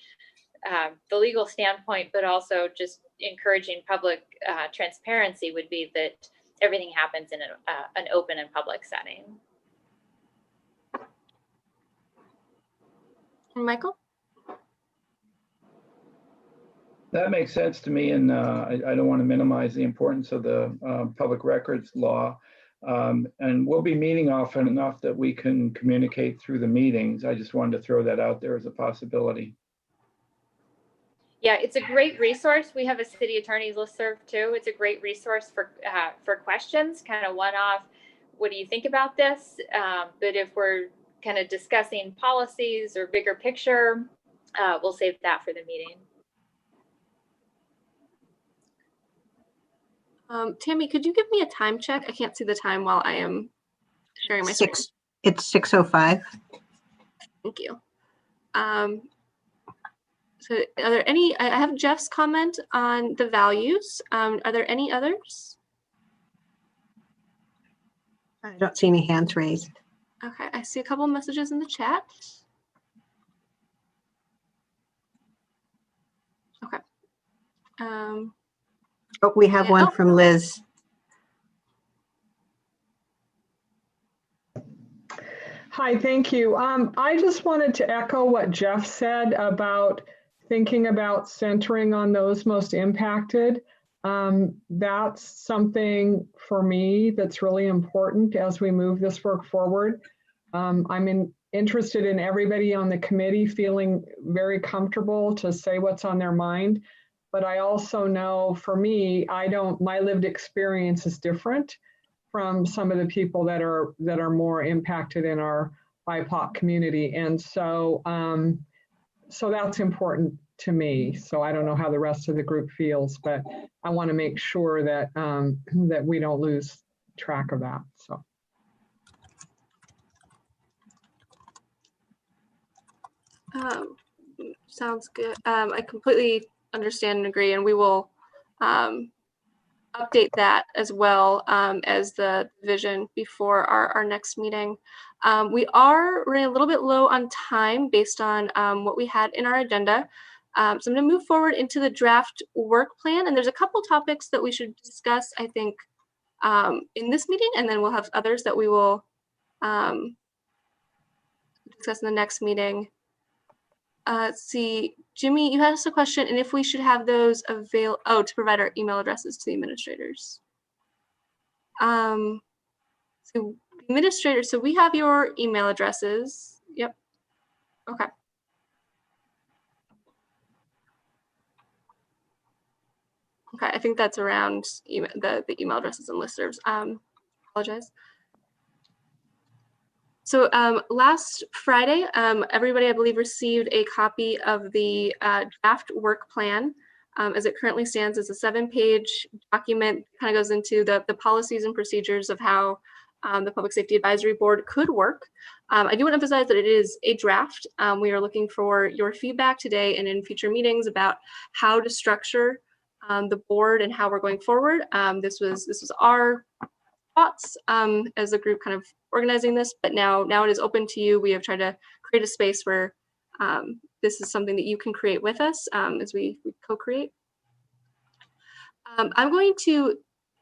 the legal standpoint, but also just encouraging public transparency, would be that everything happens in an open and public setting. Michael? That makes sense to me, and I don't want to minimize the importance of the public records law. And we'll be meeting often enough that we can communicate through the meetings. I just wanted to throw that out there as a possibility. Yeah, it's a great resource. We have a city attorney's listserv too. It's a great resource for questions, kind of one-off. What do you think about this? But if we're kind of discussing policies or bigger picture, we'll save that for the meeting. Tammy, could you give me a time check? I can't see the time while I am sharing my screen. It's 6:05. Thank you. So are there any, I have Jeff's comment on the values. Are there any others? I don't see any hands raised. Okay, I see a couple of messages in the chat. Okay. Oh, we have one from Liz. Hi, thank you. I just wanted to echo what Jeff said about thinking about centering on those most impacted. That's something for me that's really important as we move this work forward. I'm interested in everybody on the committee feeling very comfortable to say what's on their mind. But I also know for me, my lived experience is different from some of the people that are more impacted in our BIPOC community. And so, so that's important to me. So I don't know how the rest of the group feels, but I want to make sure that, that we don't lose track of that, so. Sounds good. I completely understand and agree, and we will update that as well as the vision before our next meeting. We are running a little bit low on time based on what we had in our agenda. So I'm going to move forward into the draft work plan, and there's a couple topics that we should discuss, I think, in this meeting, and then we'll have others that we will discuss in the next meeting. Let's see, Jimmy, you asked a question, and if we should have those to provide our email addresses to the administrators. So administrators, so we have your email addresses. Yep. Okay. Okay, I think that's around the email addresses and listservs. Apologize. So last Friday, everybody, I believe, received a copy of the draft work plan. As it currently stands, it's a 7-page document, kind of goes into the policies and procedures of how the Public Safety Advisory Board could work. I do want to emphasize that it is a draft. We are looking for your feedback today and in future meetings about how to structure the board and how we're going forward. This was our thoughts as a group kind of organizing this, but now it is open to you. We have tried to create a space where this is something that you can create with us as we co-create.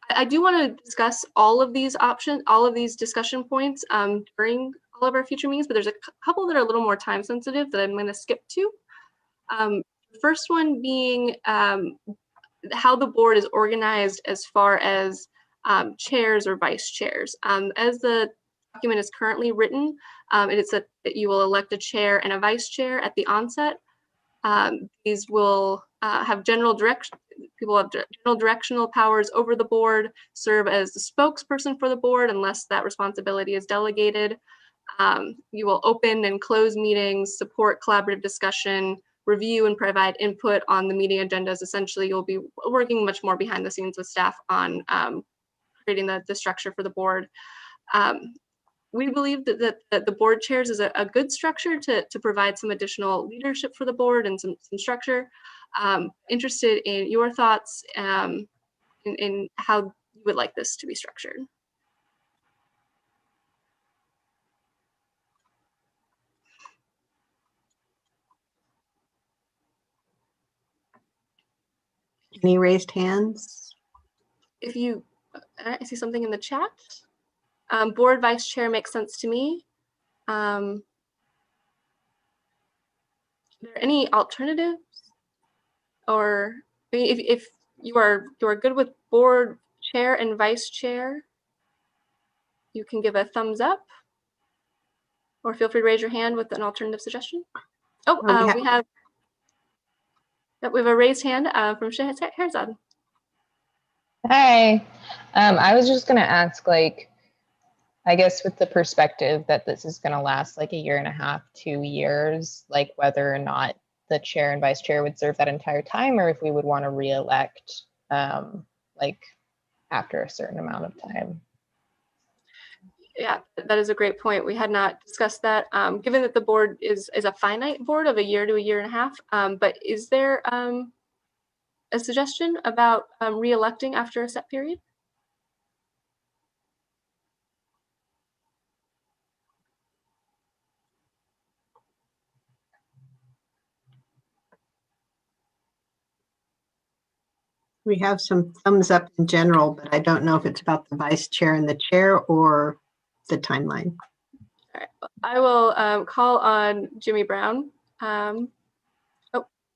I do want to discuss all of these options, all of these discussion points during all of our future meetings, but there's a couple that are a little more time sensitive that I'm going to skip to. The first one being how the board is organized as far as chairs or vice chairs. As the document is currently written, it is that you will elect a chair and a vice chair at the onset. These will have general direction. People have general directional powers over the board, serve as the spokesperson for the board unless that responsibility is delegated. You will open and close meetings, support collaborative discussion, review and provide input on the meeting agendas. Essentially, you'll be working much more behind the scenes with staff on creating the structure for the board. We believe that the board chairs is a good structure to provide some additional leadership for the board and some structure. Interested in your thoughts in how you would like this to be structured. Any raised hands? If you, I see something in the chat. Board vice chair makes sense to me. Are there any alternatives? Or if you are good with board chair and vice chair, you can give a thumbs up, or feel free to raise your hand with an alternative suggestion. Oh, we have a raised hand from Shahrzad. Hi. I was just going to ask, like, I guess with the perspective that this is going to last like 1.5 to 2 years, like whether or not the chair and vice chair would serve that entire time, or if we would want to re-elect like after a certain amount of time. Yeah, that is a great point. We had not discussed that. Given that the board is a finite board of 1 year to 1.5 years, but is there a suggestion about re-electing after a set period? We have some thumbs up in general, but I don't know if it's about the vice chair and the chair or the timeline. All right, I will call on Jimmy Brown. Oh,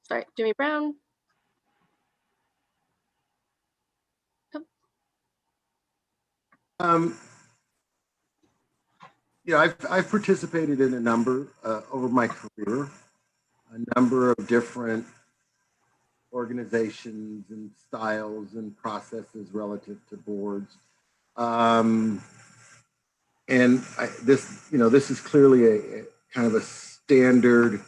sorry, Jimmy Brown. Yeah, I've participated in a number over my career, a number of different organizations and styles and processes relative to boards. And this is clearly a kind of a standard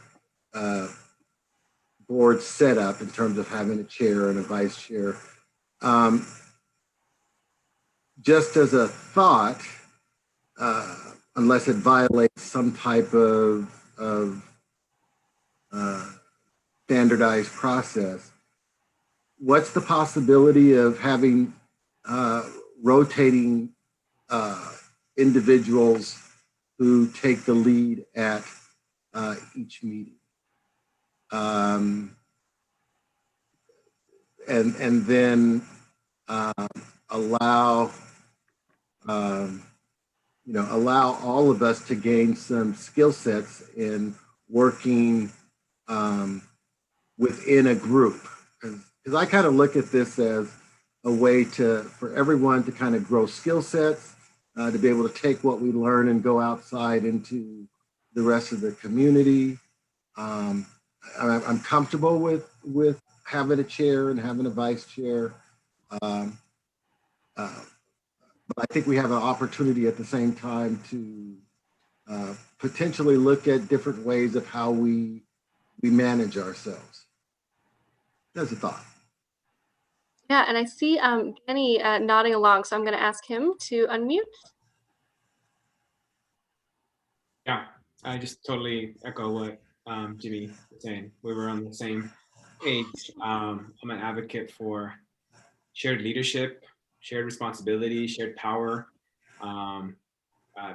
board setup in terms of having a chair and a vice chair. Just as a thought, unless it violates some type of standardized process, what's the possibility of having rotating individuals who take the lead at each meeting? And then allow all of us to gain some skill sets in working within a group. Because I kind of look at this as a way for everyone to kind of grow skill sets, to be able to take what we learn and go outside into the rest of the community. I'm comfortable with having a chair and having a vice chair. Um, but I think we have an opportunity at the same time to potentially look at different ways of how we manage ourselves. There's a thought. Yeah, and I see Danny nodding along, so I'm going to ask him to unmute. Yeah, I just totally echo what Jimmy was saying. We were on the same page. I'm an advocate for shared leadership, shared responsibility, shared power,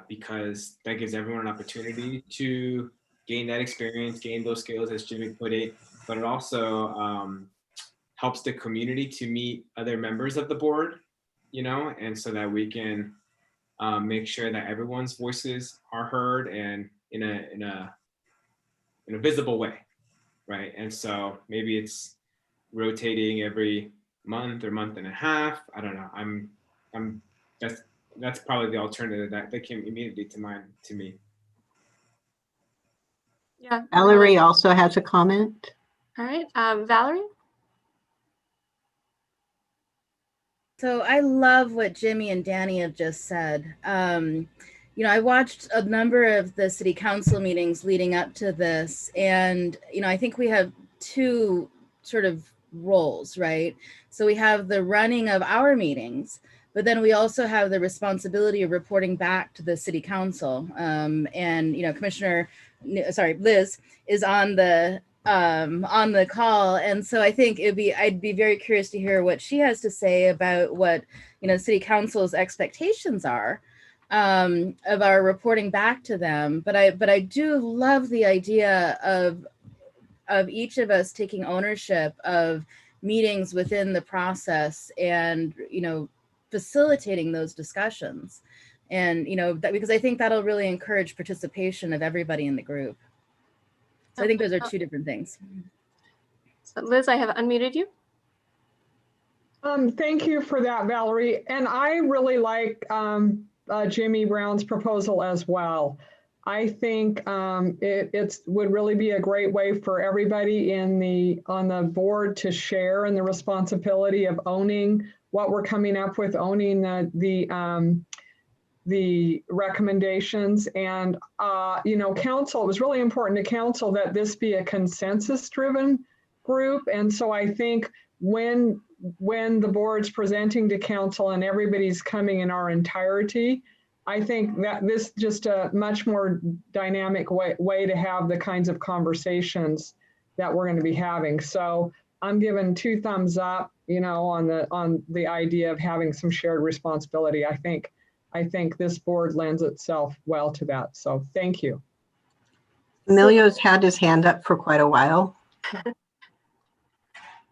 because that gives everyone an opportunity to gain that experience, gain those skills, as Jimmy put it, but it also helps the community to meet other members of the board, you know, and so that we can make sure that everyone's voices are heard and in a visible way, right? And so maybe it's rotating every month or month and a half. I don't know. I'm that's probably the alternative that came immediately to mind to me. Yeah. Valerie also has a comment. All right, Valerie. So I love what Jimmy and Danny have just said. You know, I watched a number of the city council meetings leading up to this, and, you know, I think we have two sort of roles, right? So we have the running of our meetings, but then we also have the responsibility of reporting back to the city council. And, you know, Liz is on the call. And so I think I'd be very curious to hear what she has to say about what, you know, city council's expectations are of our reporting back to them. But I do love the idea of each of us taking ownership of meetings within the process and, you know, facilitating those discussions. And, you know, because I think that'll really encourage participation of everybody in the group. So I think those are two different things. So Liz, I have unmuted you. Thank you for that, Valerie. And I really like Jimmy Brown's proposal as well. I think it would really be a great way for everybody on the board to share in the responsibility of owning what we're coming up with, owning the recommendations. And you know, council, it was really important to council that this be a consensus-driven group. And so I think when the board's presenting to council and everybody's coming in our entirety, I think that this just a much more dynamic way to have the kinds of conversations that we're going to be having. So I'm giving 2 thumbs up, you know, on the idea of having some shared responsibility. I think this board lends itself well to that. So thank you. Emilio's had his hand up for quite a while.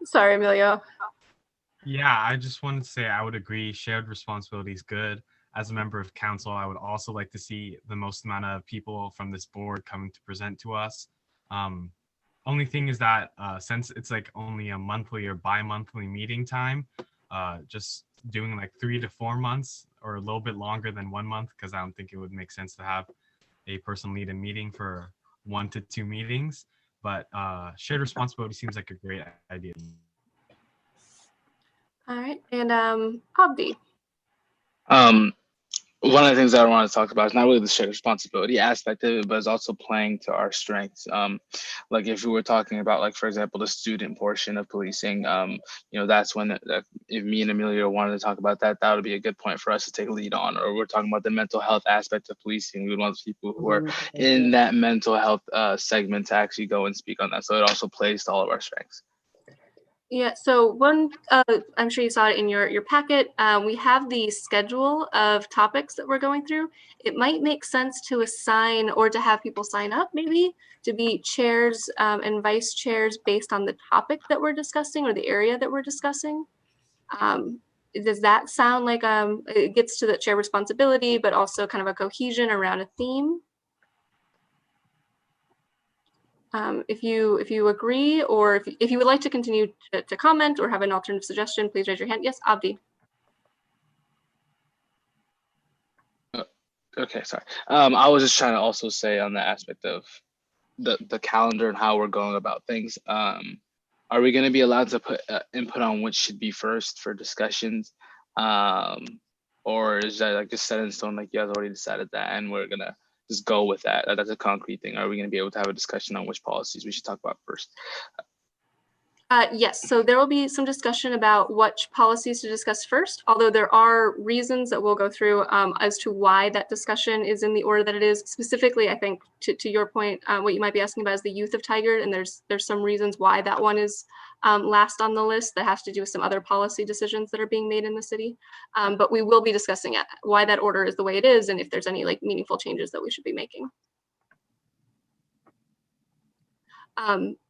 Sorry, Emilio. Yeah, I just wanted to say I would agree. Shared responsibility is good. As a member of council, I would also like to see the most amount of people from this board coming to present to us. Only thing is that since it's like only a monthly or bi-monthly meeting time, just doing like 3 to 4 months or a little bit longer than 1 month, because I don't think it would make sense to have a person lead a meeting for 1 to 2 meetings. But shared responsibility seems like a great idea. All right, and Abdi. One of the things that I want to talk about is not really the shared responsibility aspect of it, but it's also playing to our strengths. Like if we were talking about, like, for example, the student portion of policing, you know, that's when if me and Emilio wanted to talk about that, that would be a good point for us to take a lead on. Or we're talking about the mental health aspect of policing. We would want people who are in that mental health segment to actually go and speak on that. So it also plays to all of our strengths. Yeah, so one, I'm sure you saw it in your packet. We have the schedule of topics that we're going through. It might make sense to assign or to have people sign up maybe to be chairs and vice chairs based on the topic that we're discussing or the area that we're discussing. Does that sound like it gets to the chair responsibility, but also kind of a cohesion around a theme? If you agree, or if you would like to continue to comment or have an alternative suggestion, please raise your hand. Yes, Abdi. Okay, sorry. I was just trying to also say on the aspect of the calendar and how we're going about things. are we going to be allowed to put input on which should be first for discussions? Or is that like just set in stone, like you guys already decided that and we're going to just go with that? That's a concrete thing. Are we going to be able to have a discussion on which policies we should talk about first? Yes, so there will be some discussion about which policies to discuss first, although there are reasons that we'll go through as to why that discussion is in the order that it is. Specifically, I think to your point, what you might be asking about is the youth of Tigard, and there's some reasons why that one is last on the list that has to do with some other policy decisions that are being made in the city. But we will be discussing it, why that order is the way it is, and if there's any like meaningful changes that we should be making.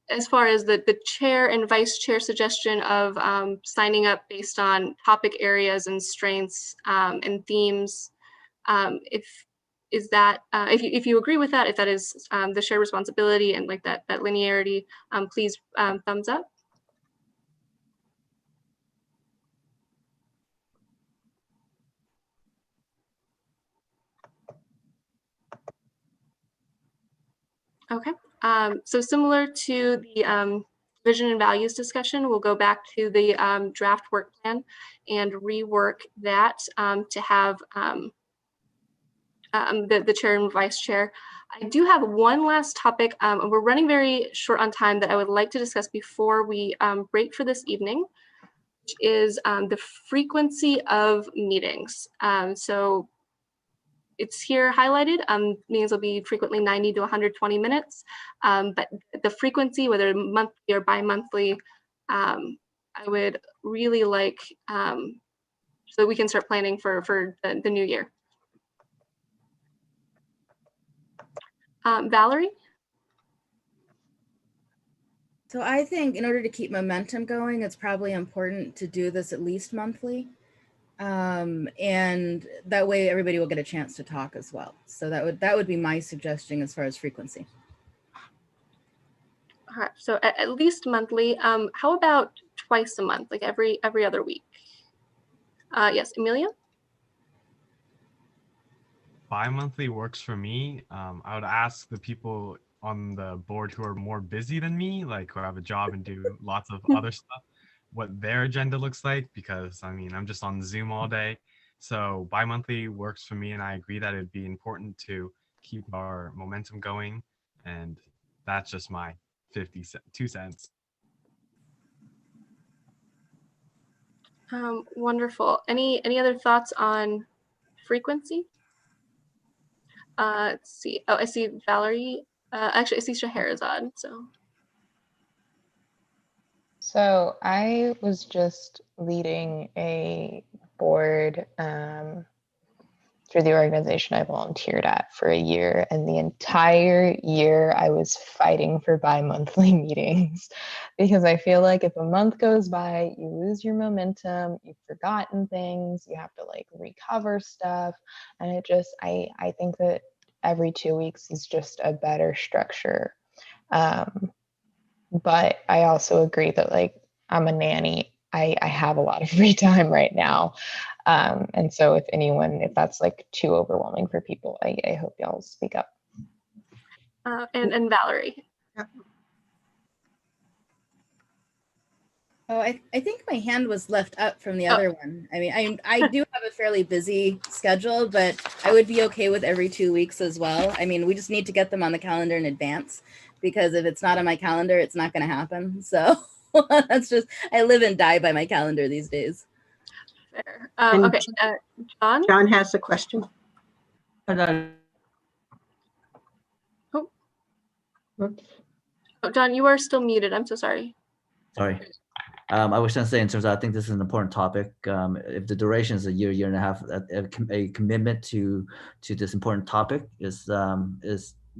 As far as the chair and vice chair suggestion of signing up based on topic areas and strengths and themes, if you agree with that, if that is the shared responsibility and like that linearity, please thumbs up. Okay. So similar to the vision and values discussion, we'll go back to the draft work plan and rework that to have the chair and vice chair. I do have one last topic. We're running very short on time that I would like to discuss before we break for this evening, which is the frequency of meetings. So it's here highlighted. Meetings will be frequently 90 to 120 minutes, but the frequency, whether monthly or bi-monthly, I would really like so we can start planning for the new year. Valerie? So I think in order to keep momentum going, it's probably important to do this at least monthly. And that way everybody will get a chance to talk as well. So that would be my suggestion as far as frequency. All right, so at least monthly. How about twice a month, like every other week? Yes, Amelia? Bi-monthly works for me. I would ask the people on the board who are more busy than me, like who have a job and do lots of other stuff, what their agenda looks like, because I mean, I'm just on Zoom all day. So bi-monthly works for me, and I agree that it'd be important to keep our momentum going. And that's just my 2 cents. Wonderful. Any other thoughts on frequency? Let's see. Oh, I see Valerie. Actually, I see Scheherazade. So I was just leading a board through the organization I volunteered at for a year, and the entire year I was fighting for bi-monthly meetings because I feel like if a month goes by, you lose your momentum, you've forgotten things, you have to like recover stuff, and it just I think that every 2 weeks is just a better structure. But I also agree that like I'm a nanny. I have a lot of free time right now. And so if that's like too overwhelming for people, I hope y'all speak up. And Valerie. Oh, I think my hand was left up from the other one. I mean, I do have a fairly busy schedule, but I would be okay with every 2 weeks as well. I mean, we just need to get them on the calendar in advance, because if it's not on my calendar, it's not going to happen. So that's just, I live and die by my calendar these days. Fair. And Okay, John? John has a question. Oh, John, you are still muted. I'm so sorry. Sorry. I was going to say, in terms of, I think this is an important topic. If the duration is a year and a half, a commitment to this important topic is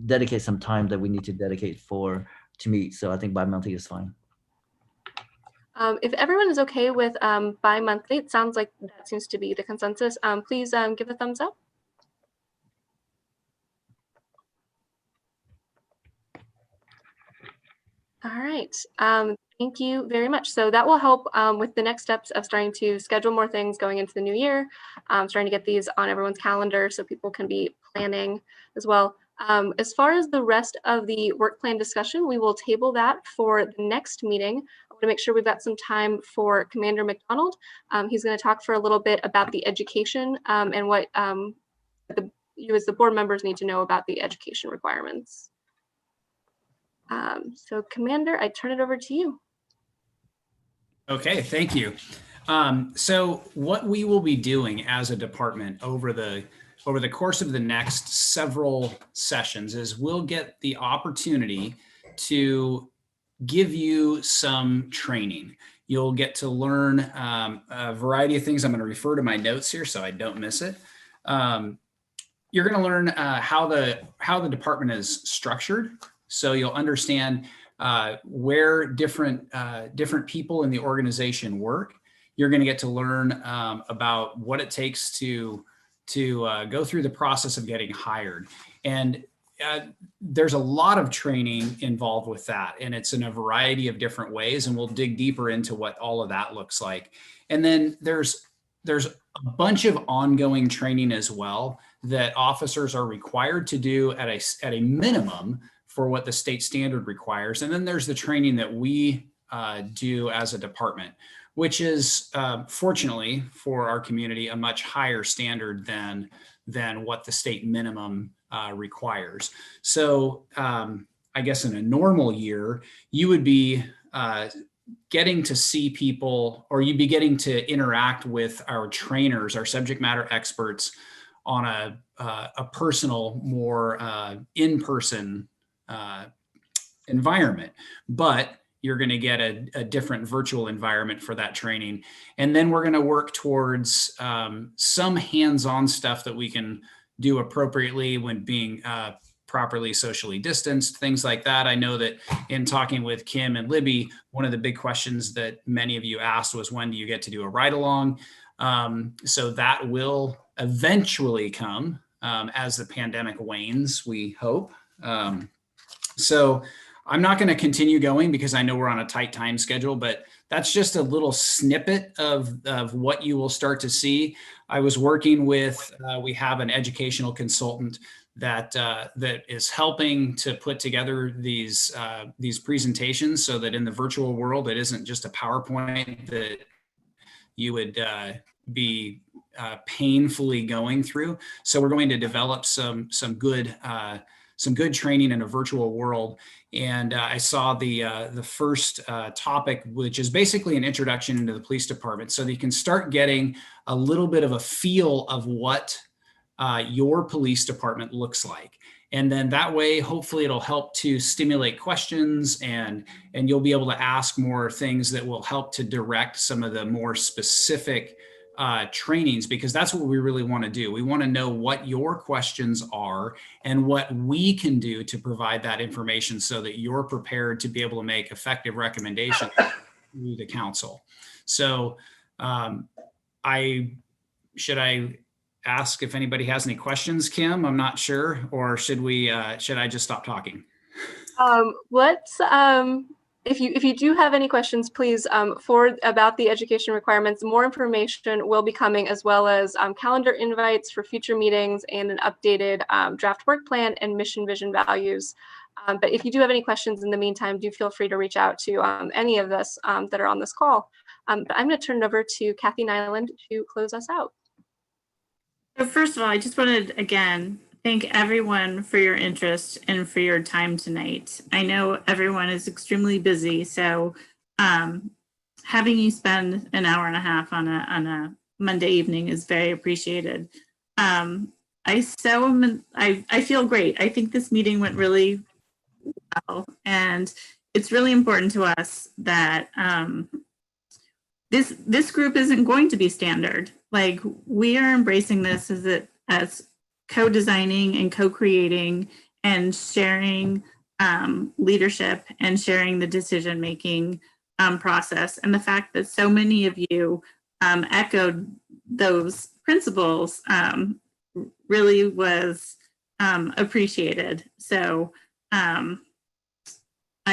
dedicate some time that we need to dedicate to meet. So I think bi-monthly is fine. If everyone is okay with bi-monthly, it sounds like that seems to be the consensus. Please give a thumbs up. All right. Thank you very much. So that will help with the next steps of starting to schedule more things going into the new year, starting to get these on everyone's calendar so people can be planning as well. As far as the rest of the work plan discussion, we will table that for the next meeting. want to make sure we've got some time for Commander McDonald. He's going to talk for a little bit about the education and what you as the board members need to know about the education requirements. So Commander, I turn it over to you. Okay, thank you. So what we will be doing as a department over the course of the next several sessions is we'll get the opportunity to give you some training. You'll get to learn a variety of things. I'm going to refer to my notes here so I don't miss it. You're going to learn how the department is structured, so you'll understand where different people in the organization work. You're going to get to learn about what it takes to go through the process of getting hired. And there's a lot of training involved with that, and it's in a variety of different ways, and we'll dig deeper into what all of that looks like. And then there's a bunch of ongoing training as well that officers are required to do at a minimum for what the state standard requires. And then there's the training that we do as a department, which is fortunately for our community a much higher standard than what the state minimum requires. So I guess in a normal year, you would be getting to see people, or you'd be getting to interact with our trainers, our subject matter experts, on a personal, more in-person environment. But you're going to get a different virtual environment for that training. And then we're going to work towards some hands-on stuff that we can do appropriately when being properly socially distanced, things like that. I know that in talking with Kim and Libby, one of the big questions that many of you asked was, when do you get to do a ride-along? So that will eventually come as the pandemic wanes, we hope. So I'm not going to continue going because I know we're on a tight time schedule, but that's just a little snippet of what you will start to see. I was working with, we have an educational consultant that is helping to put together these presentations so that in the virtual world, it isn't just a PowerPoint that you would be painfully going through. So we're going to develop some good training in a virtual world. And I saw the first topic, which is basically an introduction into the police department, so that you can start getting a little bit of a feel of what your police department looks like. And then that way, hopefully it'll help to stimulate questions, and you'll be able to ask more things that will help to direct some of the more specific trainings, because that's what we really want to do. We want to know what your questions are and what we can do to provide that information so that you're prepared to be able to make effective recommendations to the council. So should I ask if anybody has any questions, Kim? I'm not sure, or should I just stop talking? If you do have any questions, please forward about the education requirements. More information will be coming, as well as calendar invites for future meetings and an updated draft work plan and mission, vision, values. But if you do have any questions in the meantime, do feel free to reach out to any of us that are on this call. But I'm going to turn it over to Kathy Nyland to close us out. So first of all, I just wanted, again, thank everyone for your interest and for your time tonight. I know everyone is extremely busy, so having you spend an hour and a half on a Monday evening is very appreciated. I feel great. I think this meeting went really well, and it's really important to us that this group isn't going to be standard. Like, we are embracing this as co-designing and co-creating and sharing leadership and sharing the decision-making process. And the fact that so many of you echoed those principles really was appreciated. So I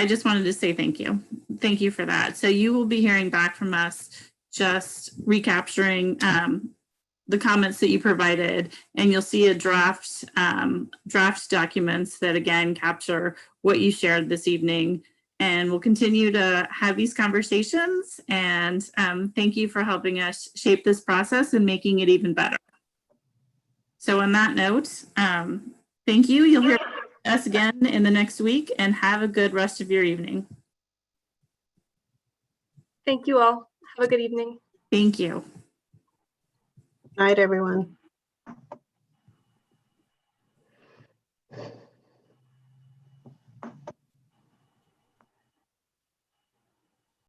just wanted to say thank you. Thank you for that. So you will be hearing back from us, just recapturing the comments that you provided, and you'll see a draft documents that again capture what you shared this evening And we'll continue to have these conversations. And thank you for helping us shape this process and making it even better. So on that note, thank you. You'll hear us again in the next week, and have a good rest of your evening. Thank you all. Have a good evening. Thank you. Night, everyone.